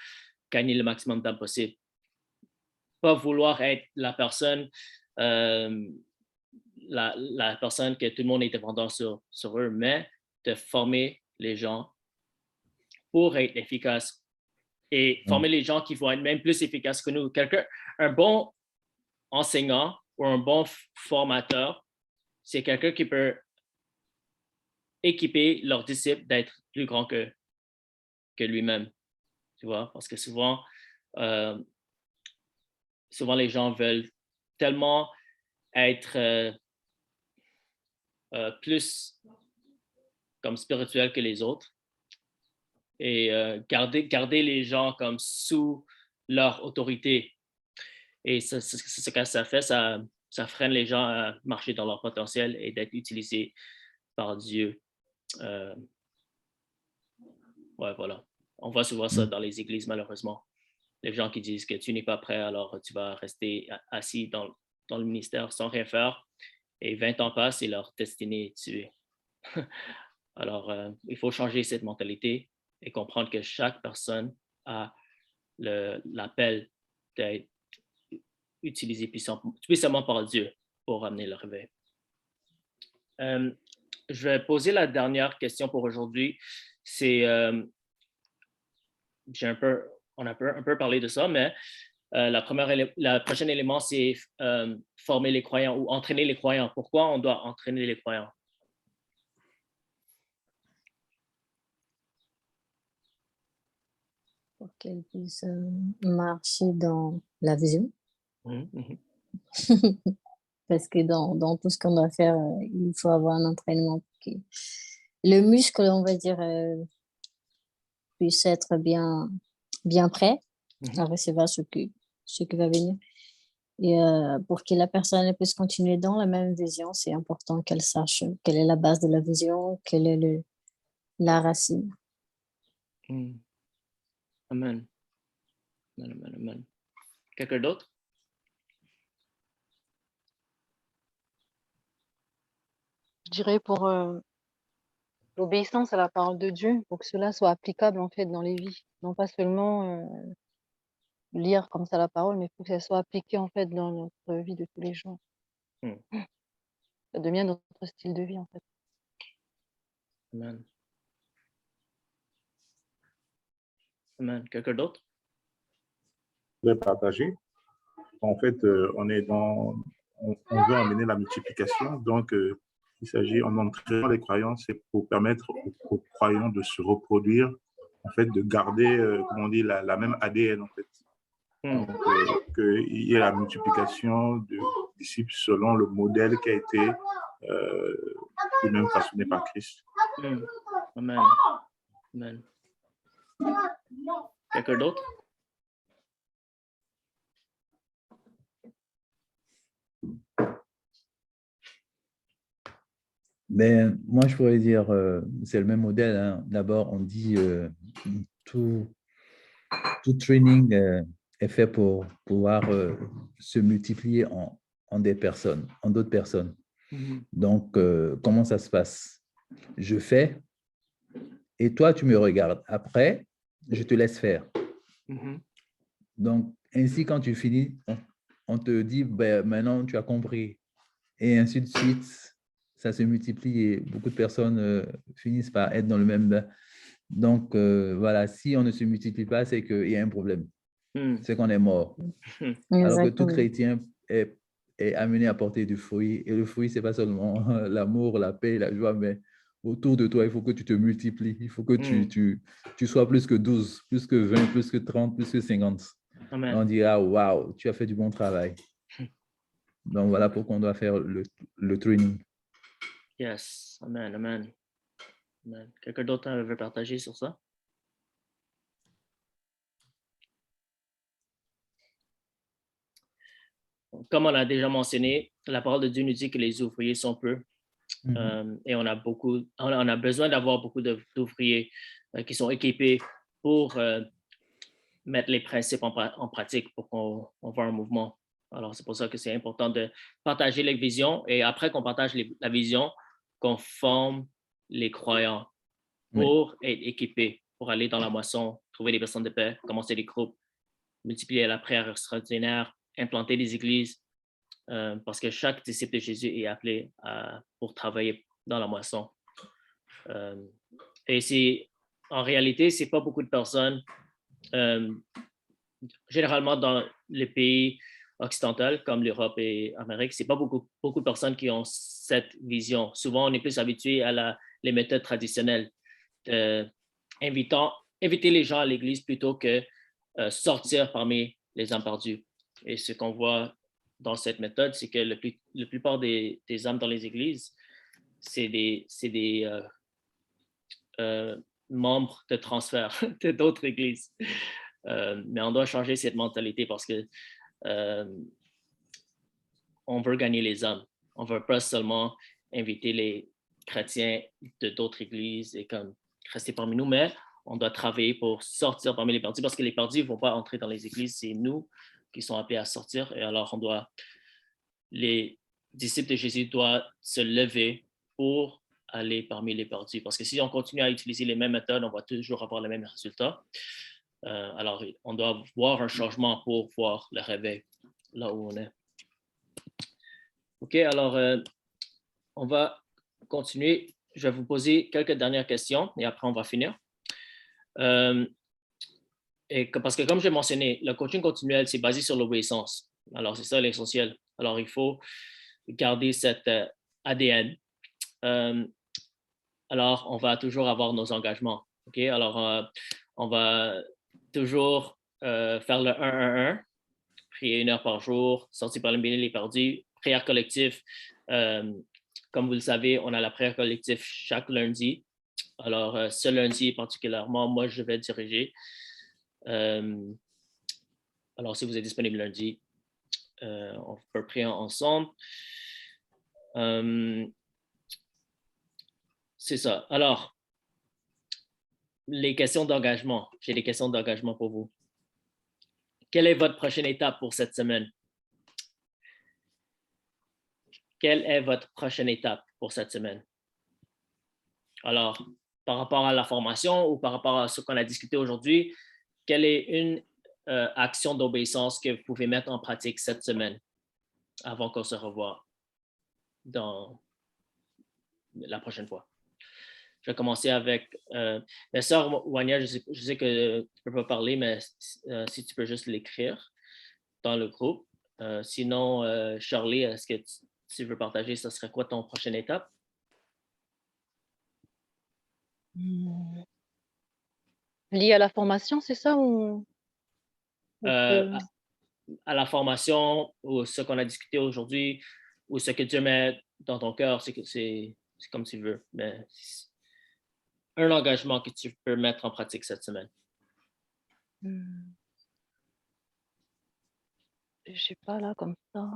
gagner le maximum de temps possible. Pas vouloir être la personne la personne que tout le monde est dépendant sur eux, mais de former les gens pour être efficaces et former les gens qui vont être même plus efficaces que nous. Un bon enseignant ou un bon formateur, c'est quelqu'un qui peut équiper leurs disciples d'être plus grands que lui-même. Tu vois, parce que souvent les gens veulent tellement être plus comme spirituels que les autres et garder les gens comme sous leur autorité. Et ce que ça fait, ça freine les gens à marcher dans leur potentiel et d'être utilisés par Dieu. Ouais, voilà. On voit souvent ça dans les églises, malheureusement. Les gens qui disent que tu n'es pas prêt, alors tu vas rester assis dans le ministère sans rien faire. Et 20 ans passent et leur destinée est tuée. Alors, il faut changer cette mentalité et comprendre que chaque personne a l'appel d'être utilisé puissamment par Dieu pour amener le réveil. Je vais poser la dernière question pour aujourd'hui. C'est, on a un peu parlé de ça, mais la prochaine élément, c'est former les croyants ou entraîner les croyants. Pourquoi on doit entraîner les croyants? Pour qu'ils puissent marcher dans la vision. Parce que dans tout ce qu'on doit faire, il faut avoir un entraînement pour que le muscle, on va dire, puisse être bien prêt à recevoir ce qui va venir. Et pour que la personne puisse continuer dans la même vision, c'est important qu'elle sache quelle est la base de la vision, quelle est la racine. Amen. Amen, amen. Quelqu'un d'autre? Je dirais pour l'obéissance à la parole de Dieu, pour que cela soit applicable en fait dans les vies, non pas seulement lire comme ça la parole, mais il faut que ça soit appliqué en fait dans notre vie de tous les jours. Ça devient notre style de vie en fait. Amen. Amen. Quelqu'un d'autre? Je vais partager. En fait, on veut amener la multiplication, donc Il s'agit, en entraînant les croyants, c'est pour permettre aux croyants de se reproduire, en fait, de garder, comment on dit, la même ADN, en fait. Donc, qu'il y ait la multiplication de disciples selon le modèle qui a été lui-même façonné par Christ. Amen. Amen. Quelqu'un d'autre? Ben, moi, je pourrais dire, c'est le même modèle. Hein. D'abord, on dit tout training est fait pour pouvoir se multiplier en des personnes, en d'autres personnes. Donc, comment ça se passe? Je fais et toi, tu me regardes. Après, je te laisse faire. Donc, ainsi, quand tu finis, on te dit, ben, maintenant, tu as compris. Et ainsi de suite, ça se multiplie et beaucoup de personnes finissent par être dans le même bain. Donc, voilà, si on ne se multiplie pas, c'est qu'il y a un problème. C'est qu'on est mort. Alors que tout chrétien est amené à porter du fruit. Et le fruit, ce n'est pas seulement l'amour, la paix, la joie, mais autour de toi, il faut que tu te multiplies. Il faut que tu sois plus que 12, plus que 20, plus que 30, plus que 50. Amen. On dira, waouh, tu as fait du bon travail. Donc, voilà pourquoi on doit faire le training. Yes. Amen. Amen. Amen. Quelqu'un d'autre veut partager sur ça? Comme on a déjà mentionné, la parole de Dieu nous dit que les ouvriers sont peu. Et on a besoin d'avoir beaucoup d'ouvriers qui sont équipés pour mettre les principes en pratique pour qu'on voit un mouvement. Alors, c'est pour ça que c'est important de partager les visions et après qu'on partage la vision, qu'on forme les croyants pour être équipés, pour aller dans la moisson, trouver des personnes de paix, commencer des groupes, multiplier la prière extraordinaire, implanter des églises, parce que chaque disciple de Jésus est appelé pour travailler dans la moisson. Et en réalité, ce n'est pas beaucoup de personnes, généralement dans les pays occidentaux comme l'Europe et l'Amérique, ce n'est pas beaucoup de personnes qui ont cette vision. Souvent, on est plus habitué à les méthodes traditionnelles, inviter les gens à l'église plutôt que sortir parmi les âmes perdues. Et ce qu'on voit dans cette méthode, c'est que la plupart des âmes dans les églises, c'est des membres de transfert d'autres églises. Mais on doit changer cette mentalité parce que on veut gagner les âmes. On ne veut pas seulement inviter les chrétiens de d'autres églises et comme rester parmi nous, mais on doit travailler pour sortir parmi les perdus parce que les perdus ne vont pas entrer dans les églises, c'est nous qui sommes appelés à sortir. Et alors, les disciples de Jésus doivent se lever pour aller parmi les perdus. Parce que si on continue à utiliser les mêmes méthodes, on va toujours avoir les mêmes résultats. Alors, on doit voir un changement pour voir le réveil là où on est. OK, alors, on va continuer. Je vais vous poser quelques dernières questions et après, on va finir. Parce que comme j'ai mentionné, le coaching continuel, c'est basé sur l'obéissance. Alors, c'est ça l'essentiel. Alors, il faut garder cet ADN. Alors, on va toujours avoir nos engagements. OK? Alors, on va toujours faire le 1-1-1, prier 1 heure par jour, sortir par les perdus, prière collective. Comme vous le savez, on a la prière collective chaque lundi. Alors, ce lundi particulièrement, moi, je vais diriger. Alors, si vous êtes disponible lundi, on peut prier ensemble. C'est ça. Alors, les questions d'engagement. J'ai des questions d'engagement pour vous. Quelle est votre prochaine étape pour cette semaine? Quelle est votre prochaine étape pour cette semaine? Alors, par rapport à la formation ou par rapport à ce qu'on a discuté aujourd'hui, quelle est une action d'obéissance que vous pouvez mettre en pratique cette semaine avant qu'on se revoie dans la prochaine fois? Je vais commencer avec ma sœur Wanya, je sais que tu ne peux pas parler, mais si tu peux juste l'écrire dans le groupe. Sinon, Charlie, est-ce que tu veux partager, ce serait quoi ton prochaine étape? Lié à la formation, c'est ça ou À la formation ou ce qu'on a discuté aujourd'hui ou ce que Dieu met dans ton cœur, c'est comme tu veux. Mais un engagement que tu peux mettre en pratique cette semaine. Je sais pas là comme ça.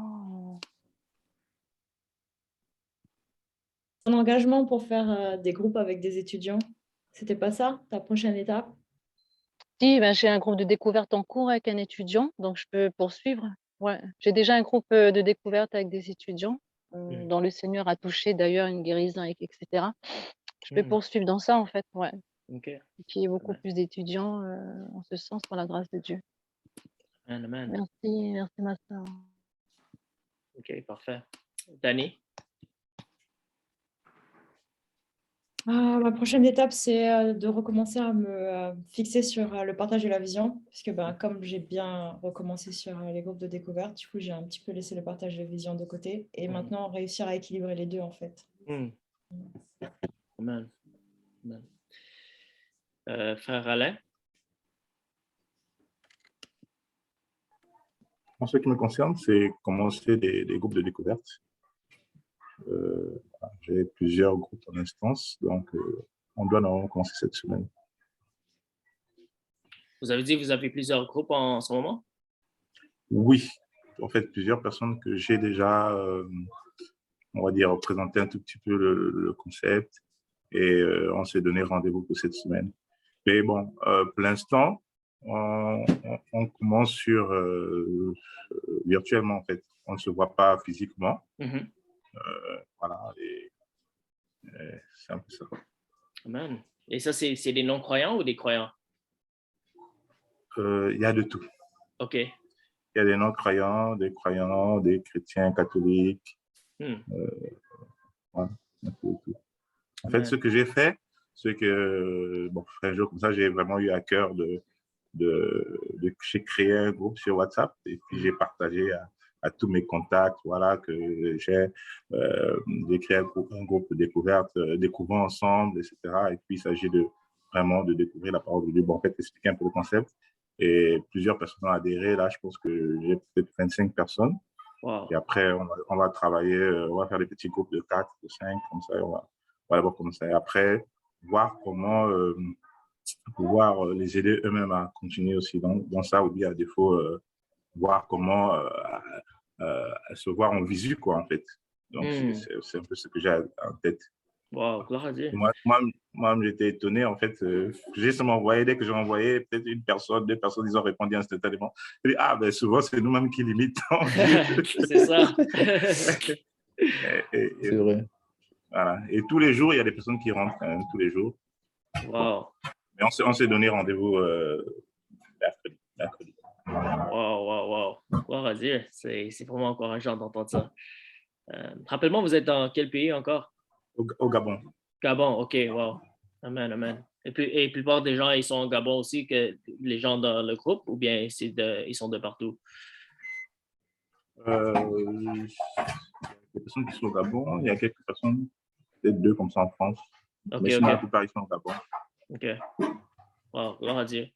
Un engagement pour faire des groupes avec des étudiants, c'était pas ça, ta prochaine étape? Si, ben, j'ai un groupe de découverte en cours avec un étudiant, donc je peux poursuivre. Ouais, j'ai déjà un groupe de découverte avec des étudiants dont le Seigneur a touché d'ailleurs une guérison, etc. Je peux poursuivre dans ça en fait, ouais. OK. Et puis beaucoup plus d'étudiants en ce sens par la grâce de Dieu. Amen. Merci ma soeur. OK, parfait. Dani? Ma prochaine étape, c'est de recommencer à me fixer sur le partage de la vision, puisque comme j'ai bien recommencé sur les groupes de découverte, du coup, j'ai un petit peu laissé le partage de vision de côté et maintenant réussir à équilibrer les deux, en fait. Amen. Amen. Frère Alain? En ce qui me concerne, c'est commencer des groupes de découverte. J'ai plusieurs groupes en instance, donc on doit normalement commencer cette semaine. Vous avez dit que vous avez plusieurs groupes en ce moment? Oui, en fait, plusieurs personnes que j'ai déjà, on va dire, présenté un tout petit peu le concept et on s'est donné rendez-vous pour cette semaine. Mais bon, pour l'instant, on commence sur virtuellement, en fait. On ne se voit pas physiquement. Voilà, et c'est un peu ça. Amen. Et ça, c'est des non-croyants ou des croyants? Il y a de tout. OK. Il y a des non-croyants, des croyants, des chrétiens catholiques. Voilà, un peu de tout. En fait, ce que j'ai fait, c'est que, bon, un jour comme ça, j'ai vraiment eu à cœur j'ai créé un groupe sur WhatsApp et puis j'ai partagé à tous mes contacts, voilà, que j'ai créé un groupe de découverte, découvrant ensemble, etc. Et puis, il s'agit vraiment de découvrir la parole de Dieu. Bon, en fait, expliquer un peu le concept. Et plusieurs personnes ont adhéré. Là, je pense que j'ai peut-être 25 personnes. Wow. Et après, on va travailler, on va faire des petits groupes de 4, de 5, comme ça. On va d'abord commencer. Et après, voir comment pouvoir les aider eux-mêmes à continuer aussi dans ça, ou bien à défaut, voir comment se voir en visu, quoi, en fait. Donc, c'est un peu ce que j'ai en tête. Wow, gloire à Dieu. Moi, j'étais étonné, en fait. J'ai seulement envoyé, dès que j'ai envoyé, peut-être une personne, 2 personnes, ils ont répondu instantanément. Je dis, ben souvent, c'est nous-mêmes qui limitons. C'est ça. C'est vrai. Voilà. Et tous les jours, il y a des personnes qui rentrent, quand même, tous les jours. Wow. Mais on s'est donné rendez-vous mercredi. Wow. Gloire à Dieu. C'est vraiment encourageant d'entendre ça. Rappelle-moi, vous êtes dans quel pays encore? Au Gabon. Gabon, OK, wow. Amen. Et puis, la plupart des gens, ils sont au Gabon aussi, que les gens dans le groupe, ou bien ils sont de partout? Il y a des personnes qui sont au Gabon, il y a quelques personnes, peut-être 2 comme ça en France. Okay, mais sinon, la plupart, ils sont au Gabon. OK. Wow, gloire à Dieu.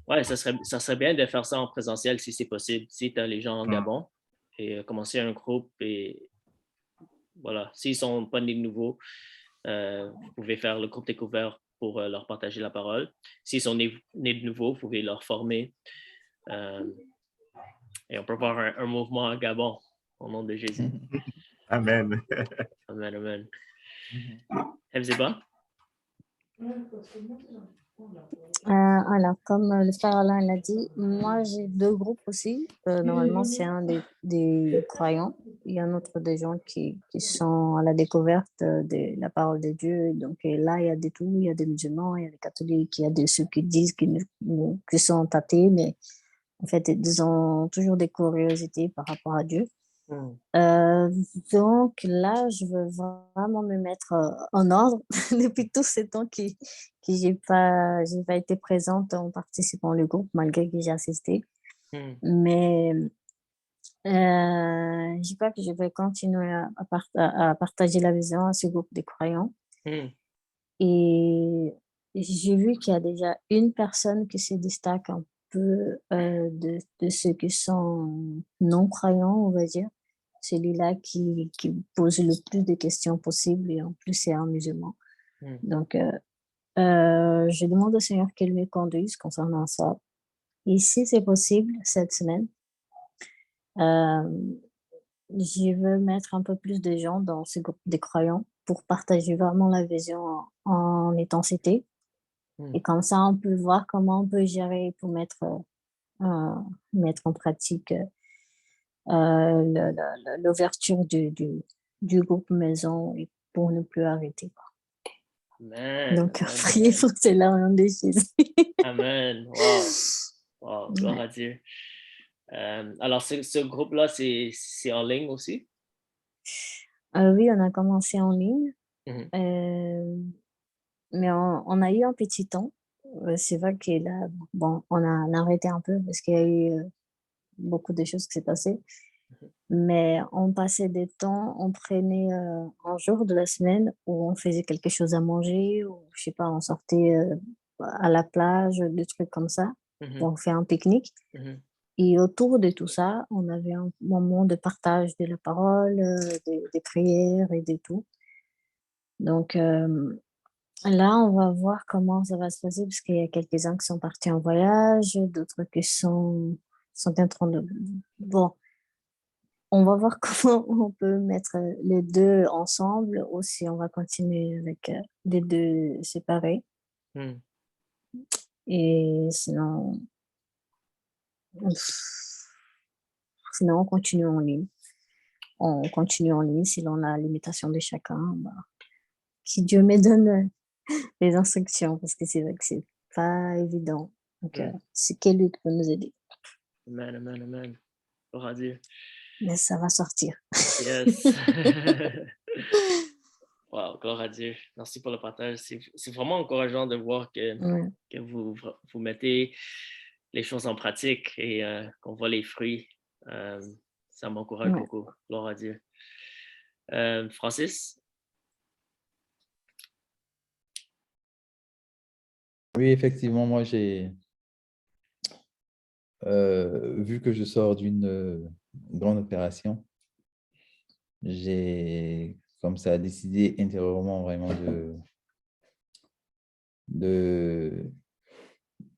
Ouais, ça serait bien de faire ça en présentiel si c'est possible. Si tu as les gens au Gabon et commencer un groupe et voilà, s'ils ne sont pas nés de nouveau, vous pouvez faire le groupe découvert pour leur partager la parole. S'ils sont nés de nouveau, vous pouvez leur former. Et on peut voir un mouvement à Gabon au nom de Jésus. Amen. Amen. Hebzeba? Alors, comme le frère Alain l'a dit, moi j'ai 2 groupes aussi. Normalement, c'est un des croyants. Il y a un autre des gens qui sont à la découverte de la parole de Dieu. Donc là, il y a de tout. Il y a des musulmans, il y a des catholiques, il y a de ceux qui disent qu'ils sont athées, mais en fait, ils ont toujours des curiosités par rapport à Dieu. Donc là, je veux vraiment me mettre en ordre depuis tous ces temps que j'ai pas été présente en participant au groupe, malgré que j'ai assisté. Mais je crois que je vais continuer à partager la vision à ce groupe des croyants. Et j'ai vu qu'il y a déjà une personne qui se distingue un peu de ceux qui sont non-croyants, on va dire. Celui-là qui pose le plus de questions possibles et en plus c'est un musulman. Donc, je demande au Seigneur qu'il me conduise concernant ça. Et si c'est possible, cette semaine, je veux mettre un peu plus de gens dans ce groupe des croyants pour partager vraiment la vision en intensité. Et comme ça, on peut voir comment on peut gérer pour mettre en pratique l'ouverture du groupe maison et pour ne plus arrêter. Amen. Donc, Amen. priez pour cela au nom de Jésus. Amen. Wow. Wow. Gloire à Dieu. Alors, ce groupe-là, c'est en ligne aussi? Oui, on a commencé en ligne, mais on a eu un petit temps. C'est vrai que là, bon, on a arrêté un peu parce qu'il y a eu beaucoup de choses qui s'est passées. Mais on passait des temps, on prenait un jour de la semaine où on faisait quelque chose à manger, ou je sais pas, on sortait à la plage, des trucs comme ça, on fait un pique-nique. Et autour de tout ça, on avait un moment de partage de la parole, des prières et de tout. Donc là, on va voir comment ça va se passer parce qu'il y a quelques-uns qui sont partis en voyage, d'autres qui sont en train de... Bon, on va voir comment on peut mettre les deux ensemble ou si on va continuer avec les deux séparés. Et sinon, on continue en ligne. On continue en ligne selon la limitation de chacun. Bah, que Dieu me donne les instructions parce que c'est vrai que c'est pas évident. Donc, c'est que lui qui peut nous aider. Amen, amen, amen. Gloire à Dieu. Mais ça va sortir. Yes. Wow, gloire à Dieu. Merci pour le partage. C'est vraiment encourageant de voir que vous mettez les choses en pratique et qu'on voit les fruits. Ça m'encourage beaucoup. Gloire à Dieu. Francis? Oui, effectivement, moi, j'ai vu que je sors d'une grande opération, j'ai comme ça décidé intérieurement vraiment de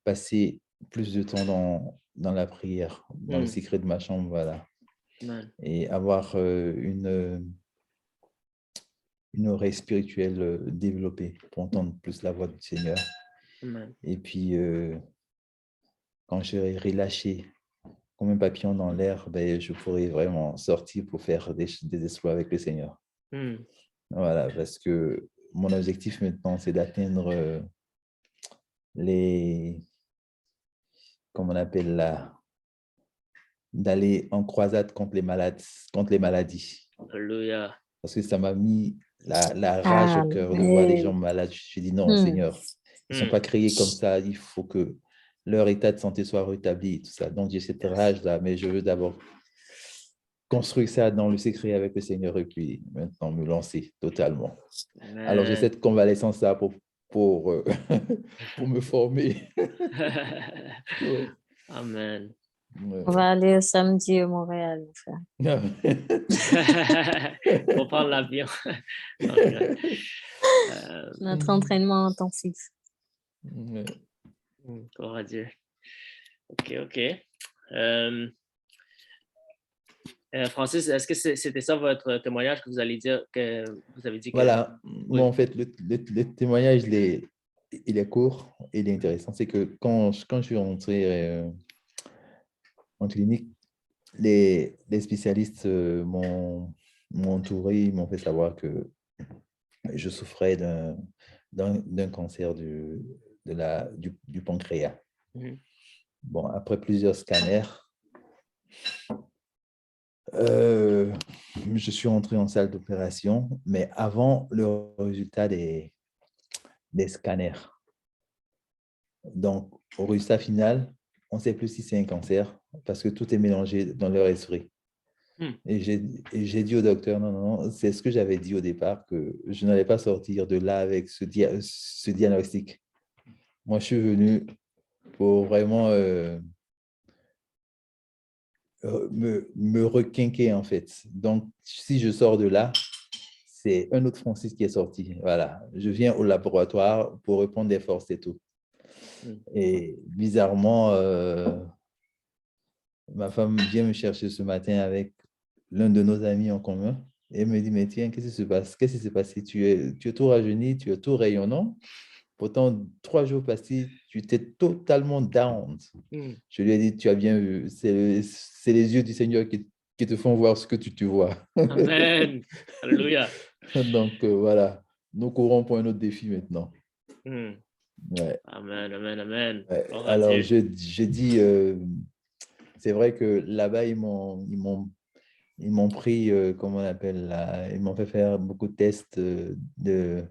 passer plus de temps dans la prière, dans le secret de ma chambre, voilà. Et avoir une oreille spirituelle développée pour entendre plus la voix du Seigneur. Et puis, quand je serai relâché comme un papillon dans l'air, ben, je pourrai vraiment sortir pour faire des exploits avec le Seigneur. Voilà, parce que mon objectif maintenant, c'est d'atteindre comme on appelle là, d'aller en croisade contre les maladies. Alléluia. Parce que ça m'a mis la rage au cœur de voir des gens malades. Je me suis dit, non, Seigneur, ils ne sont pas créés comme ça. Il faut que leur état de santé soit rétabli. Tout ça. Donc, j'ai cette rage-là, mais je veux d'abord construire ça dans le secret avec le Seigneur et puis maintenant me lancer totalement. Amen. Alors, j'ai cette convalescence-là pour me former. Amen. On va aller samedi au Montréal, frère. Pour prendre l'avion. Notre entraînement intensif. Gloire à Dieu. OK. Francis, est-ce que c'était ça votre témoignage que vous allez dire, que vous avez dit que... Voilà. Bon, en fait, le témoignage, il est court et il est intéressant. C'est que quand je suis rentré en clinique, les spécialistes m'ont entouré, ils m'ont fait savoir que je souffrais d'un cancer du pancréas. Bon, après plusieurs scanners, je suis entré en salle d'opération, mais avant le résultat des scanners. Donc, au résultat final, on ne sait plus si c'est un cancer parce que tout est mélangé dans leur esprit. Et j'ai dit au docteur, non, c'est ce que j'avais dit au départ, que je n'allais pas sortir de là avec ce diagnostic. Moi, je suis venu pour vraiment me requinquer, en fait. Donc, si je sors de là, c'est un autre Francis qui est sorti. Voilà, je viens au laboratoire pour reprendre des forces et tout. Et bizarrement, ma femme vient me chercher ce matin avec l'un de nos amis en commun et me dit, mais tiens, qu'est-ce qui se passe? Qu'est-ce qui s'est passé? Tu es tout rajeuni, tu es tout rayonnant. Pourtant, 3 jours passés, tu étais totalement down. Je lui ai dit, tu as bien vu, c'est les yeux du Seigneur qui te font voir ce que tu te vois. Amen. Alléluia. Donc, voilà, nous courons pour un autre défi maintenant. Ouais. Amen, amen, amen. Ouais. Alors, je dis, c'est vrai que là-bas, ils m'ont pris, comment on appelle là, ils m'ont fait faire beaucoup de tests de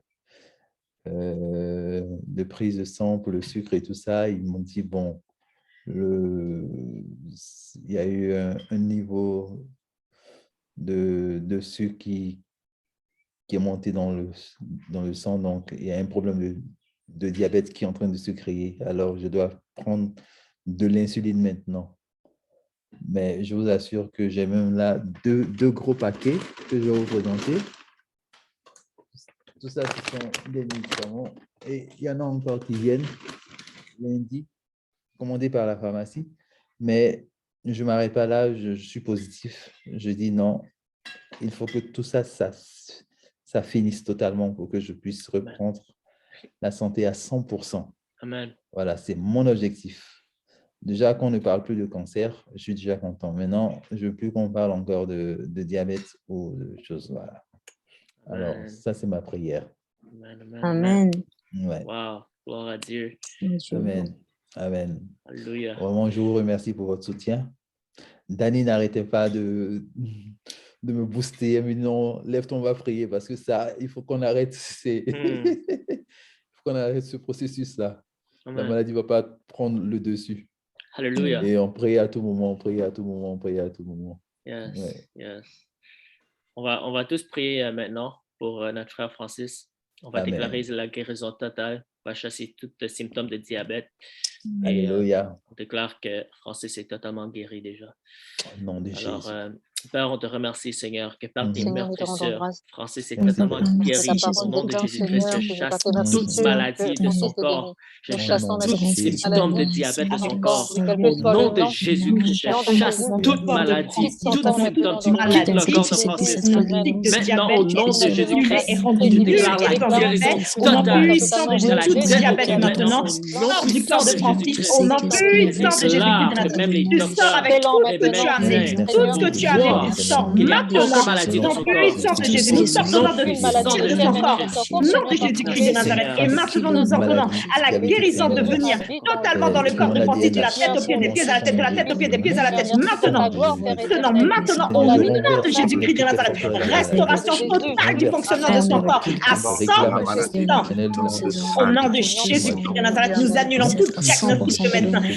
prise de sang pour le sucre et tout ça. Ils m'ont dit, bon, il y a eu un niveau de sucre qui est monté dans le sang, donc il y a un problème de diabète qui est en train de se créer. Alors, je dois prendre de l'insuline maintenant. Mais je vous assure que j'ai même là deux gros paquets que je vais vous présenter. Tout ça, ce sont des médicaments. Et il y en a encore qui viennent lundi, commandés par la pharmacie. Mais je ne m'arrête pas là, je suis positif. Je dis non, il faut que tout ça, ça finisse totalement pour que je puisse reprendre la santé à 100%. Amen. Voilà, c'est mon objectif. Déjà qu'on ne parle plus de cancer, je suis déjà content. Maintenant, je ne veux plus qu'on parle encore de diabète ou de choses. Voilà. Alors, ça, c'est ma prière. Amen. Amen. Amen. Ouais. Wow. Gloire à Dieu. Amen. Amen. Alléluia. Vraiment, je vous remercie pour votre soutien. Dani n'arrêtait pas de me booster. Elle me dit non, lève-toi, on va prier parce que ça, il faut qu'on arrête. Il faut qu'on arrête ce processus-là. La maladie ne va pas prendre le dessus. Alléluia. Et on prie à tout moment, on prie à tout moment, on prie à tout moment. Yes, Ouais. yes. On va tous prier maintenant pour notre frère Francis. On va Amen. déclarer la guérison totale. On va chasser tous les symptômes de diabète. Alléluia. On déclare que Francis est totalement guéri déjà. Au nom de Alors, Jésus. Père, on te remercie, Seigneur, que par tes Seigneur, nous meurtres te rendons sur grâce. Francis est Nous totalement te guéri. remercions, Au nom de Jésus-Christ, Seigneur, je que chasse par tes toute meurtrissures, maladie que de son Francis est corps. guéri. Je Nous chasse chassons la tous maladie symptômes de diabète de à son son corps. corps, quel que Au soit nom le de nom. Jésus-Christ, Nom je de chasse Jésus, toute de maladie, Francis, tout symptôme qui quitte le corps de Francis. Maintenant, au nom de Jésus-Christ, je déclare la guérison au nom totale puissant de de la tout diabète diabète maintenant, maintenant, au nom sors du puissant corps de de Francis, Jésus-Christ. au nom puissant de Jésus-Christ de Que Nazareth. même les Tu sors docteurs, avec tout ce les que tu as amené, médecins tout ce que tu as amené, tu sors qu'il n'y a aucune maintenant, maladie au dans nom son corps. puissant de Jésus. Nous sortons Nom dans de puissant sortir de de son corps, Jésus-Christ. au nom de Jésus-Christ de Merci, Nazareth. Seigneur. Et maintenant, nous ordonnons à la guérison de venir totalement dans le corps de Francis, de la tête aux pieds, des pieds à la tête, de la tête aux pieds, des pieds à la tête. Maintenant, maintenant, au nom de Jésus-Christ de Nazareth, restauration totale du fonctionnement de son corps à 100%. Au nom de Jésus-Christ de Nazareth, nous annulons tout diagnostic de médecin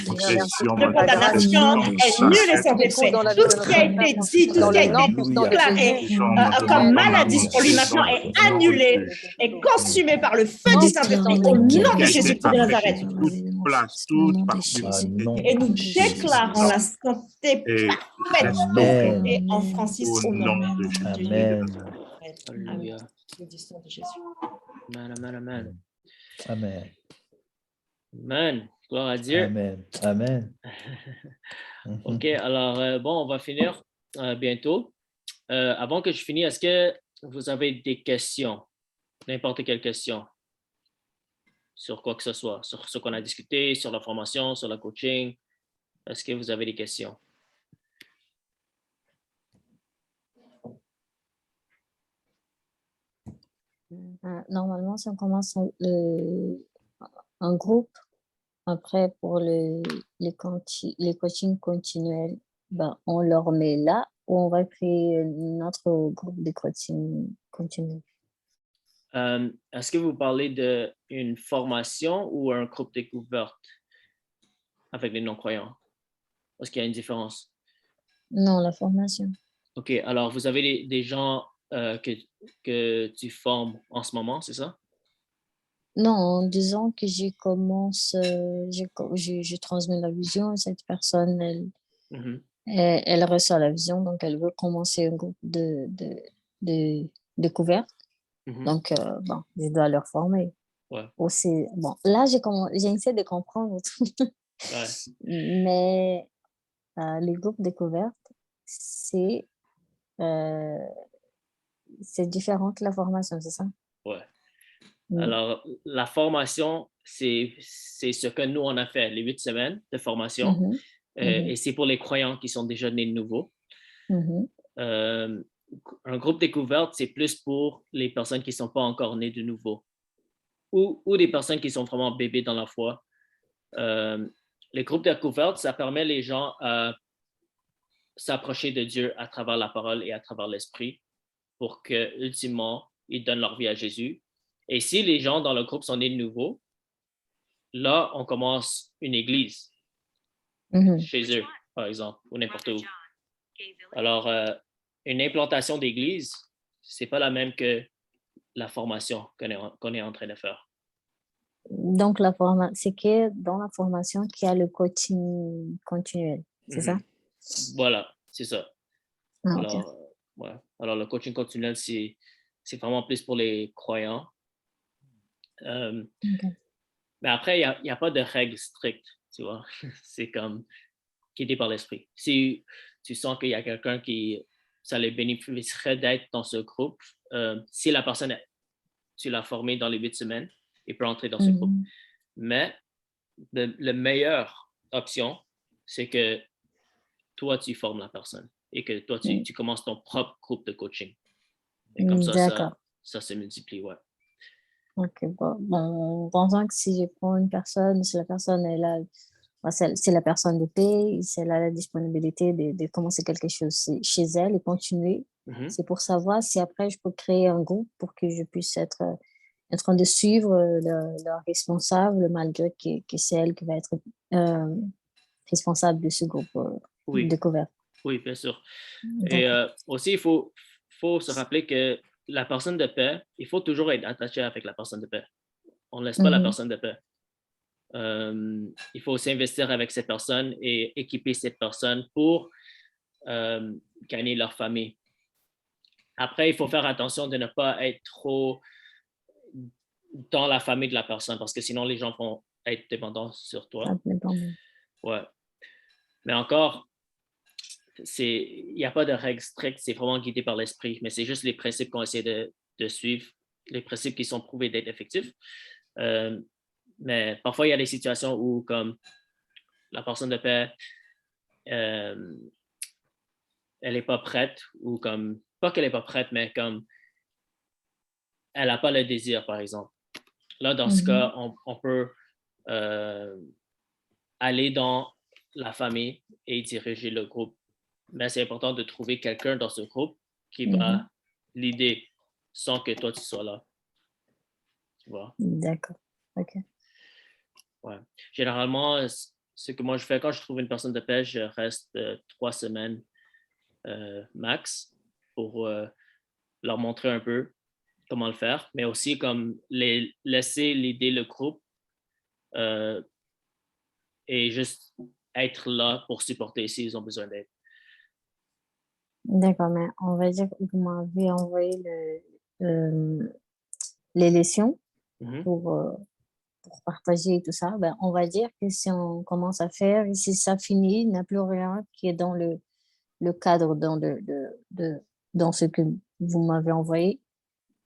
de condamnation est nul et sans effet. Tout ce qui a été dit, tout ce qui a été déclaré comme maladie sur lui maintenant est annulé et consumé par le feu du Saint-Esprit au nom de Jésus-Christ de Nazareth. Et nous déclarons la santé parfaite et en Francis au nom de Jésus. Alléluia. Amen, amen, amen. Amen. Amen. Gloire à Dieu. Amen. Amen. OK, alors, bon, on va finir bientôt. Avant que je finisse, est-ce que vous avez des questions? N'importe quelle question sur quoi que ce soit, sur ce qu'on a discuté, sur la formation, sur le coaching. Est-ce que vous avez des questions? Normalement, si on commence un groupe, après pour les coachings continuels, ben, on leur met là ou on va créer notre groupe de coaching continu. Est-ce que vous parlez d'une formation ou un groupe découverte avec les non-croyants? Est-ce qu'il y a une différence? Non, la formation. OK, alors vous avez des gens que tu formes en ce moment, c'est ça? Non, en disant que je transmets la vision et cette personne, Mhm, elle reçoit la vision, donc elle veut commencer un groupe de découverte. mhm, Donc, bon, je dois leur former. ouais, Aussi, bon, là, j'essaie de comprendre tout. ouais, Mais les groupes découvertes, euh, c'est différent que la formation, c'est ça? ouais. Mm. Alors, la formation, c'est ce que nous, on a fait, les 8 semaines de formation. Mhm, mhm, Et c'est pour les croyants qui sont déjà nés de nouveau. mhm, Euh, un groupe découverte, c'est plus pour les personnes qui ne sont pas encore nées de nouveau ou des personnes qui sont vraiment bébés dans la foi. Les groupes découverte, ça permet les gens à s'approcher de Dieu à travers la parole et à travers l'esprit pour que, ultimement, ils donnent leur vie à Jésus. Et si les gens dans le groupe sont nés de nouveau, là, on commence une église mhm. chez eux, par exemple, ou n'importe où. Alors, une implantation d'église, c'est pas la même que la formation qu'on est en train de faire. Donc, c'est que dans la formation qu'il y a le coaching continuel, c'est ça? Voilà, c'est ça. Ah, ok. Alors, ouais. Alors, le coaching continuel, c'est vraiment plus pour les croyants. Ok. Mais après, il n'y a pas de règles strictes, tu vois. C'est comme guidé par l'esprit. Si tu sens qu'il y a quelqu'un qui, ça les bénéficierait d'être dans ce groupe, si la personne, tu l'as formée dans les 8 semaines, il peut entrer dans ce groupe. Mhm. Mais la meilleure option, c'est que toi, tu formes la personne et que toi, tu commences ton propre groupe de coaching. Et comme ça D'accord. se multiplie, ouais. Ok, bon, en pensant que si je prends une personne, si la personne est là, c'est la personne de paix, si elle a la disponibilité de commencer quelque chose chez elle et continuer, c'est pour savoir si après je peux créer un groupe pour que je puisse être en train de suivre leur responsable, malgré que c'est elle qui va être responsable de ce groupe Oui, découvert. oui, bien sûr. Et aussi, il faut se rappeler que la personne de paix, il faut toujours être attaché avec la personne de paix. On ne laisse pas la personne de paix. Il faut aussi investir avec cette personne et équiper cette personne pour gagner leur famille. Après, il faut faire attention de ne pas être trop dans la famille de la personne parce que sinon, les gens vont être dépendants sur toi. Ouais. Mais encore, il n'y a pas de règles strictes, c'est vraiment guidé par l'esprit, mais c'est juste les principes qu'on essaie de suivre, les principes qui sont prouvés d'être effectifs. Mais parfois, il y a des situations où, comme la personne de paix, elle n'est pas prête, ou comme, pas qu'elle n'est pas prête, mais comme elle n'a pas le désir, par exemple. Là, dans ce cas, on peut aller dans la famille et diriger le groupe. Mais c'est important de trouver quelqu'un dans ce groupe qui va l'aider sans que toi, tu sois là. Tu vois? D'accord. OK. Ouais. Généralement, ce que moi je fais quand je trouve une personne de paix, je reste 3 semaines max pour leur montrer un peu comment le faire, mais aussi comme les laisser l'aider le groupe et juste être là pour supporter s'ils ont besoin d'aide. D'accord, mais on va dire que vous m'avez envoyé les leçons pour partager tout ça. Ben, on va dire que si on commence à faire, et si ça finit, il n'y a plus rien qui est dans le cadre dans ce que vous m'avez envoyé.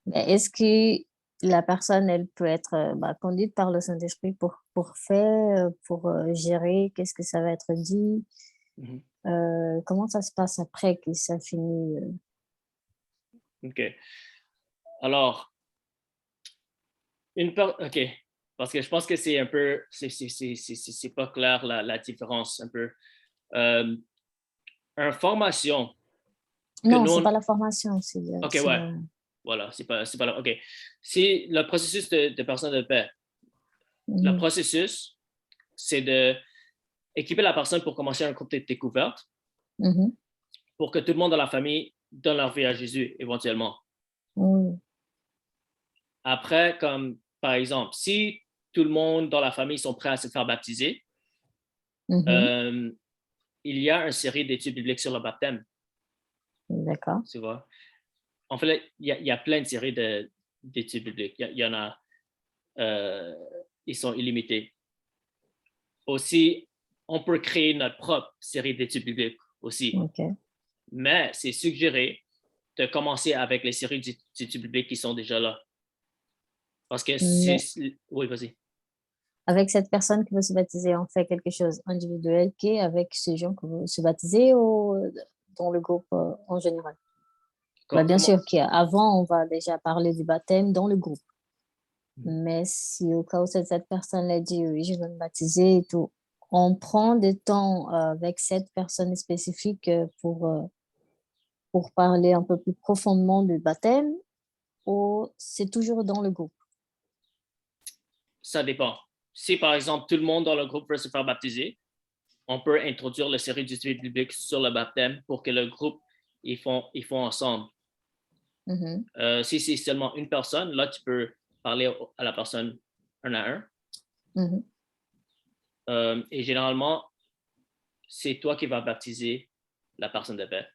Ben, est-ce que la personne, elle peut être conduite par le Saint-Esprit pour faire, pour gérer, qu'est-ce que ça va être dit? Comment ça se passe après que ça finit? OK. Alors, OK. Parce que je pense que c'est un peu, c'est pas clair la différence un peu. Une formation. Non, c'est pas la formation. OK, ouais. Voilà, c'est pas là. OK. C'est le processus de personne de paix. Le processus, c'est de équiper la personne pour commencer un groupe de découverte. pour que tout le monde dans la famille donne leur vie à Jésus éventuellement. Après, comme par exemple, si tout le monde dans la famille sont prêts à se faire baptiser, il y a une série d'études bibliques sur le baptême. D'accord. Tu vois? En fait, il y a plein de séries d'études bibliques. Il y en a, ils sont illimités. Aussi, on peut créer notre propre série d'études bibliques aussi. Okay. Mais c'est suggéré de commencer avec les séries d'études bibliques qui sont déjà là. Parce que oui, vas-y. Avec cette personne qui veut se baptiser, on fait quelque chose individuel qui est avec ces gens qui veulent se baptiser ou dans le groupe en général? Bien sûr qu'avant, on va déjà parler du baptême dans le groupe. Mais si au cas où cette personne a dit oui, je veux me baptiser et tout, on prend des temps avec cette personne spécifique pour parler un peu plus profondément du baptême ou c'est toujours dans le groupe? Ça dépend. Si, par exemple, tout le monde dans le groupe veut se faire baptiser, on peut introduire la série d'études bibliques sur le baptême pour que le groupe, ils font ensemble. Si c'est seulement une personne, là, tu peux parler à la personne un à un. Et généralement, c'est toi qui vas baptiser la personne de paix.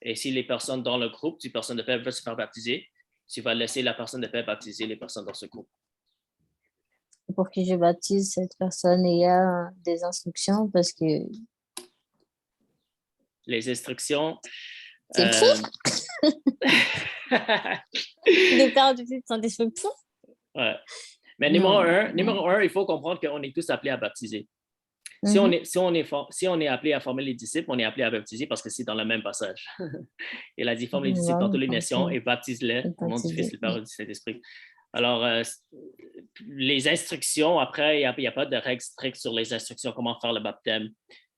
Et si les personnes dans le groupe du personne de paix veulent se faire baptiser, tu vas laisser la personne de paix baptiser les personnes dans ce groupe. Pour que je baptise cette personne, il y a des instructions parce que... Les instructions... C'est écrit? Des temps de petites instructions? Ouais. Mais numéro un, il faut comprendre qu'on est tous appelés à baptiser. Si on est appelé à former les disciples, on est appelé à baptiser parce que c'est dans le même passage. Il a dit, forme les disciples dans toutes les nations et baptise-les au nom du Fils, du Père et du Saint-Esprit. Alors, les instructions, après, il n'y a pas de règles strictes sur les instructions, comment faire le baptême.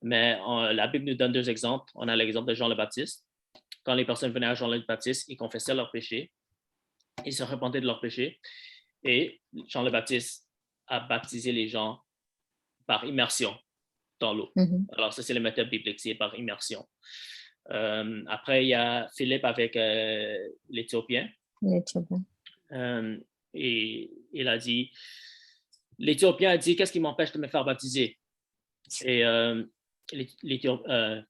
Mais la Bible nous donne deux exemples. On a l'exemple de Jean le Baptiste. Quand les personnes venaient à Jean le Baptiste, ils confessaient leurs péchés. Ils se repentaient de leurs péchés. Et Jean le Baptiste a baptisé les gens par immersion dans l'eau. Alors, ça, c'est le méthode biblique, c'est par immersion. Après, il y a Philippe avec l'Éthiopien. Et il a dit, l'Éthiopien a dit, qu'est-ce qui m'empêche de me faire baptiser? Et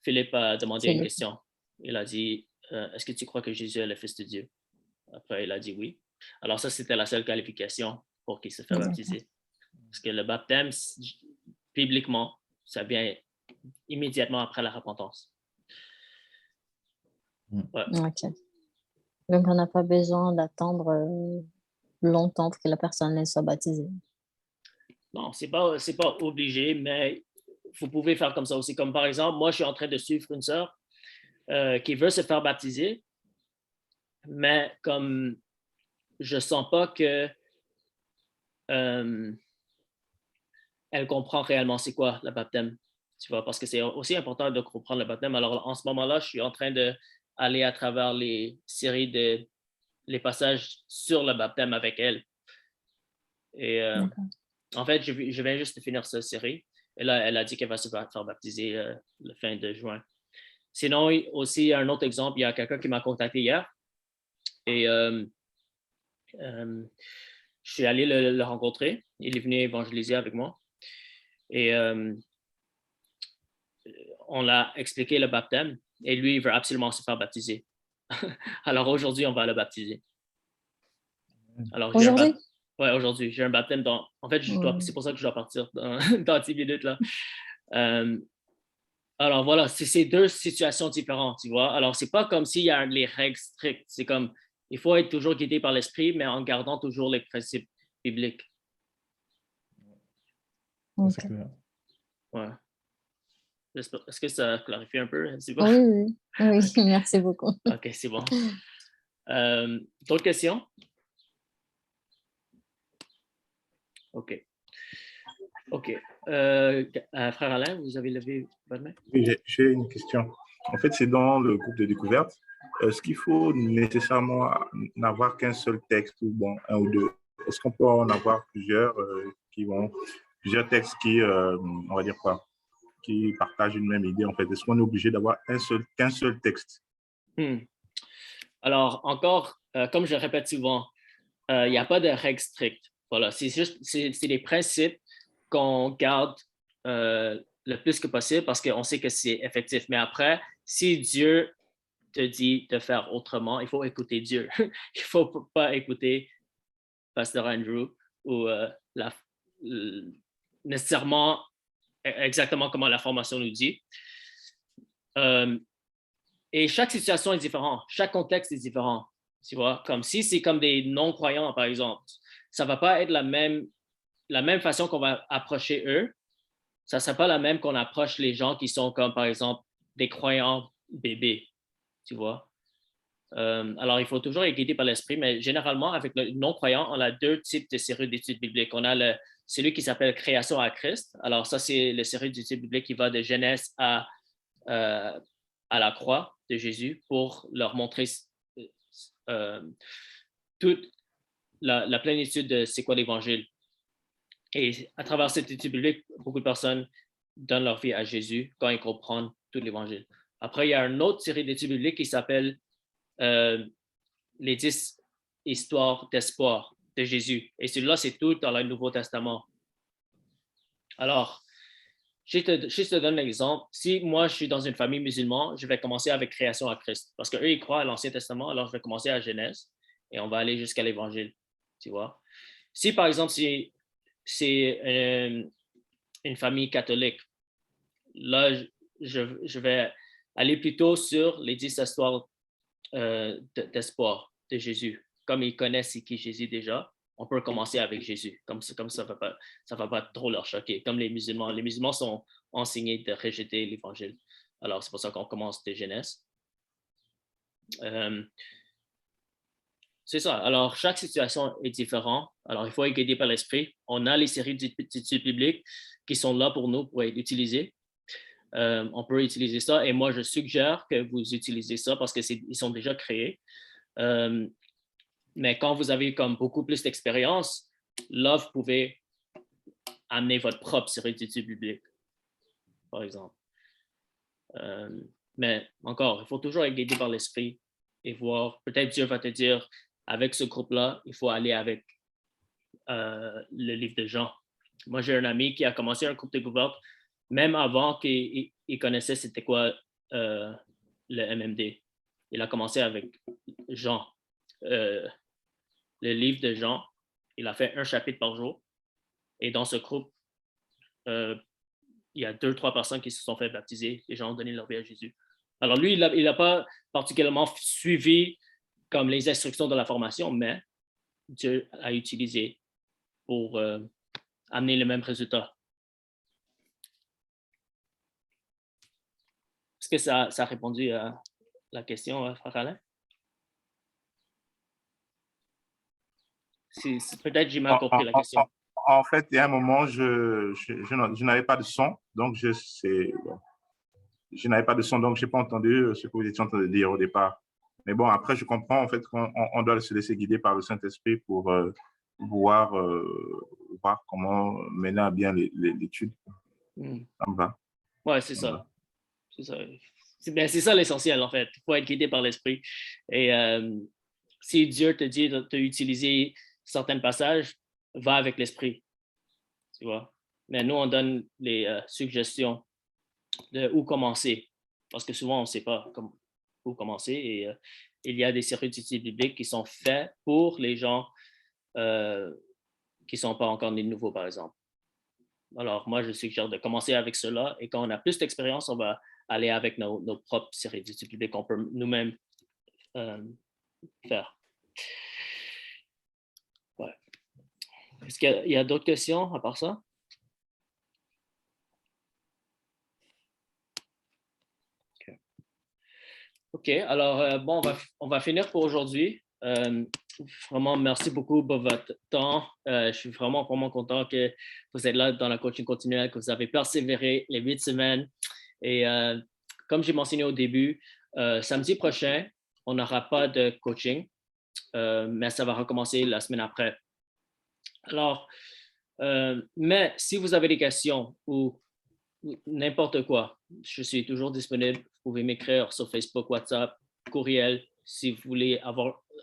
Philippe a demandé une question. Il a dit, est-ce que tu crois que Jésus est le Fils de Dieu? Après, il a dit oui. Alors ça, c'était la seule qualification pour qu'il se fasse baptiser. Parce que le baptême, bibliquement, ça vient immédiatement après la repentance. Ouais. Okay. Donc, on n'a pas besoin d'attendre longtemps pour que la personne soit baptisée. Non, c'est pas obligé, mais vous pouvez faire comme ça aussi. Comme par exemple, moi, je suis en train de suivre une sœur qui veut se faire baptiser, mais comme je sens pas que elle comprend réellement c'est quoi le baptême, tu vois, parce que c'est aussi important de comprendre le baptême. Alors, en ce moment-là, je suis en train d'aller à travers les séries les passages sur le baptême avec elle. Et en fait, je viens juste de finir cette série. Et là, elle a dit qu'elle va se faire baptiser le fin de juin. Sinon, aussi, un autre exemple, il y a quelqu'un qui m'a contacté hier. Et je suis allé le rencontrer. Il est venu évangéliser avec moi. Et on l'a expliqué le baptême. Et lui, il veut absolument se faire baptiser. Alors aujourd'hui, on va le baptiser. Alors, aujourd'hui? Oui, aujourd'hui. J'ai un baptême dans... En fait, c'est pour ça que je dois partir dans 10 minutes. Là. Alors voilà, c'est deux situations différentes, tu vois. Alors, c'est pas comme s'il y a les règles strictes. C'est comme, il faut être toujours guidé par l'esprit, mais en gardant toujours les principes bibliques. Okay. Ouais. Est-ce que ça clarifie un peu? Oui, merci beaucoup. OK, c'est bon. D'autres questions? OK. Frère Alain, vous avez levé votre main? Oui, j'ai une question. En fait, c'est dans le groupe de découverte. Est-ce qu'il faut nécessairement n'avoir qu'un seul texte ou bon, un ou deux? Est-ce qu'on peut en avoir plusieurs plusieurs textes qui, on va dire quoi, qui partagent une même idée, en fait? Est-ce qu'on est obligé d'avoir qu'un seul texte? Alors, encore, comme je le répète souvent, il n'y a pas de règles strictes. Voilà, c'est des principes qu'on garde le plus que possible parce qu'on sait que c'est effectif. Mais après, si Dieu te dit de faire autrement, il faut écouter Dieu. Il ne faut pas écouter Pasteur Andrew ou nécessairement exactement comment la formation nous dit. Et chaque situation est différente, chaque contexte est différent. Tu vois, comme si c'est comme des non-croyants, par exemple, ça ne va pas être la même façon qu'on va approcher eux. Ça ne sera pas la même qu'on approche les gens qui sont comme, par exemple, des croyants bébés. Tu vois? Alors, il faut toujours être guidé par l'esprit, mais généralement, avec le non-croyant, on a deux types de séries d'études bibliques. On a celui qui s'appelle Création à Christ. Alors, ça, c'est la série d'études bibliques qui va de Genèse à la croix de Jésus pour leur montrer toute la plénitude de c'est quoi l'Évangile. Et à travers cette étude biblique, beaucoup de personnes donnent leur vie à Jésus quand ils comprennent tout l'Évangile. Après, il y a une autre série d'études bibliques qui s'appelle les 10 histoires d'espoir de Jésus. Et celui-là, c'est tout dans le Nouveau Testament. Alors, je te donne l'exemple. Si moi, je suis dans une famille musulmane, je vais commencer avec Création à Christ. Parce qu'eux, ils croient à l'Ancien Testament, alors je vais commencer à Genèse et on va aller jusqu'à l'Évangile. Tu vois? Si, par exemple, c'est une famille catholique, là, je vais aller plutôt sur les 10 histoires d'espoir de Jésus. Comme ils connaissent qui Jésus déjà, on peut commencer avec Jésus. Comme ça va pas trop leur choquer. Comme les musulmans sont enseignés de rejeter l'Évangile. Alors, c'est pour ça qu'on commence de Genèse. C'est ça. Alors, chaque situation est différente. Alors, il faut être guidé par l'esprit. On a les séries d'études bibliques qui sont là pour nous, pour être utilisées. On peut utiliser ça et moi, je suggère que vous utilisez ça parce qu'ils sont déjà créés. Mais quand vous avez comme beaucoup plus d'expérience, là, vous pouvez amener votre propre série d'études bibliques, par exemple. Mais encore, il faut toujours être guidé par l'esprit et voir, peut-être Dieu va te dire, avec ce groupe-là, il faut aller avec le livre de Jean. Moi, j'ai un ami qui a commencé un groupe de découverte, même avant qu'il connaissait c'était quoi le MMD. Il a commencé avec Jean, le livre de Jean. Il a fait un chapitre par jour. Et dans ce groupe, il y a 2-3 personnes qui se sont fait baptiser. Les gens ont donné leur vie à Jésus. Alors lui, il n'a pas particulièrement suivi comme les instructions de la formation, mais Dieu a utilisé pour amener le même résultat. Est-ce que ça a répondu à la question, Frère Alain? Peut-être j'ai mal compris la question. En fait, il y a un moment, je n'avais pas de son, donc je n'avais pas de son, donc je n'ai pas entendu ce que vous étiez en train de dire au départ. Mais bon, après, je comprends en fait qu'on doit se laisser guider par le Saint-Esprit pour voir comment mener à bien l'étude. Ça me va. Oui, c'est ça. C'est ça. C'est ça l'essentiel, en fait. Il faut être guidé par l'Esprit. Et si Dieu te dit d'utiliser certains passages, va avec l'Esprit. Tu vois? Mais nous, on donne les suggestions de où commencer. Parce que souvent, on ne sait pas où commencer. Et il y a des séries d'études bibliques qui sont faites pour les gens qui ne sont pas encore nés de nouveau, par exemple. Alors, moi, je suggère de commencer avec cela. Et quand on a plus d'expérience, on va aller avec nos propres séries d'études bibliques qu'on peut nous-mêmes faire. Ouais. Est-ce qu'il y a d'autres questions à part ça? OK, alors, bon, on va finir pour aujourd'hui. Vraiment, merci beaucoup pour votre temps. Je suis vraiment content que vous êtes là dans la coaching continuelle, que vous avez persévéré les 8 semaines. Et comme j'ai mentionné au début, samedi prochain, on n'aura pas de coaching, mais ça va recommencer la semaine après. Alors, mais si vous avez des questions ou n'importe quoi. Je suis toujours disponible. Vous pouvez m'écrire sur Facebook, WhatsApp, courriel. Si vous voulez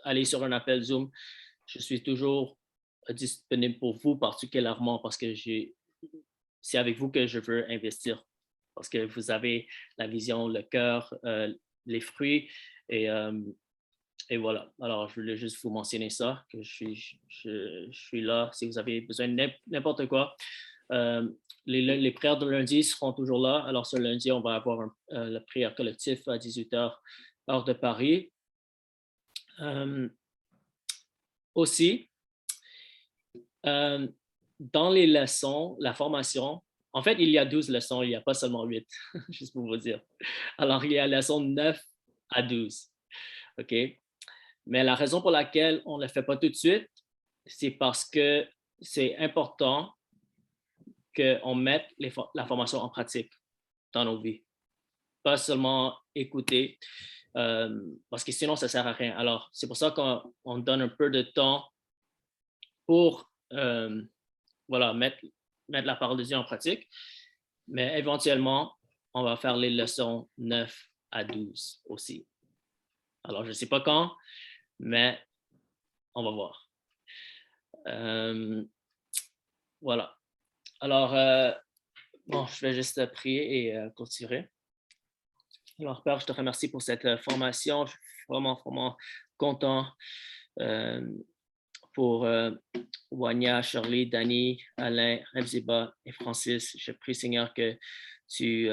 aller sur un appel Zoom, je suis toujours disponible pour vous particulièrement parce que c'est avec vous que je veux investir. Parce que vous avez la vision, le cœur, les fruits et voilà. Alors, je voulais juste vous mentionner ça, que je suis là si vous avez besoin de n'importe quoi. Les prières de lundi seront toujours là. Alors, ce lundi, on va avoir la prière collective à 18h, heure de Paris. Aussi, dans les leçons, la formation, en fait, il y a 12 leçons, il n'y a pas seulement 8, juste pour vous dire. Alors, il y a leçon 9 à 12, OK? Mais la raison pour laquelle on ne le fait pas tout de suite, c'est parce que c'est important qu'on mette la formation en pratique dans nos vies. Pas seulement écouter, parce que sinon, ça ne sert à rien. Alors, c'est pour ça qu'on donne un peu de temps pour voilà, mettre la parole de Dieu en pratique. Mais éventuellement, on va faire les leçons 9 à 12 aussi. Alors, je ne sais pas quand, mais on va voir. Voilà. Alors, bon, je vais juste prier et continuer. Alors, Père, je te remercie pour cette formation. Je suis vraiment, vraiment content pour Wanya, Shirley, Danny, Alain, Rebziba et Francis. Je prie, Seigneur, que tu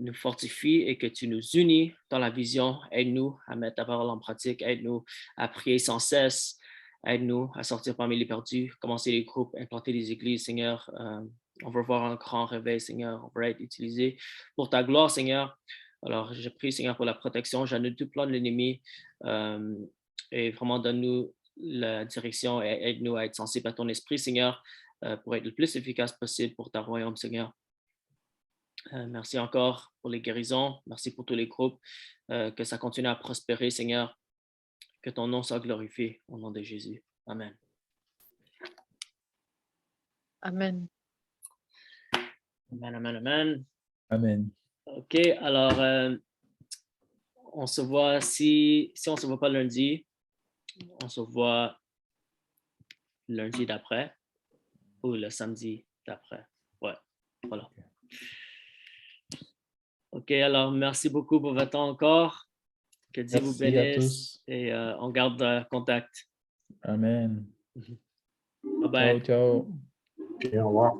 nous fortifies et que tu nous unis dans la vision. Aide-nous à mettre ta parole en pratique. Aide-nous à prier sans cesse. Aide-nous à sortir parmi les perdus, commencer les groupes, implanter les églises, Seigneur. On veut voir un grand réveil, Seigneur. On veut être utilisé pour ta gloire, Seigneur. Alors, je prie, Seigneur, pour la protection. J'annule tout plan de l'ennemi et vraiment donne-nous la direction et aide-nous à être sensibles à ton esprit, Seigneur, pour être le plus efficace possible pour ta royaume, Seigneur. Merci encore pour les guérisons. Merci pour tous les groupes. Que ça continue à prospérer, Seigneur. Que ton nom soit glorifié au nom de Jésus. Amen. Amen. Amen, amen, amen. Amen. OK, alors, on se voit, si on ne se voit pas lundi, on se voit lundi d'après ou le samedi d'après. Ouais, voilà. OK, alors merci beaucoup pour votre temps encore. Que Dieu vous bénisse et on garde contact. Amen. Bye bye. Ciao, ciao. Et au revoir.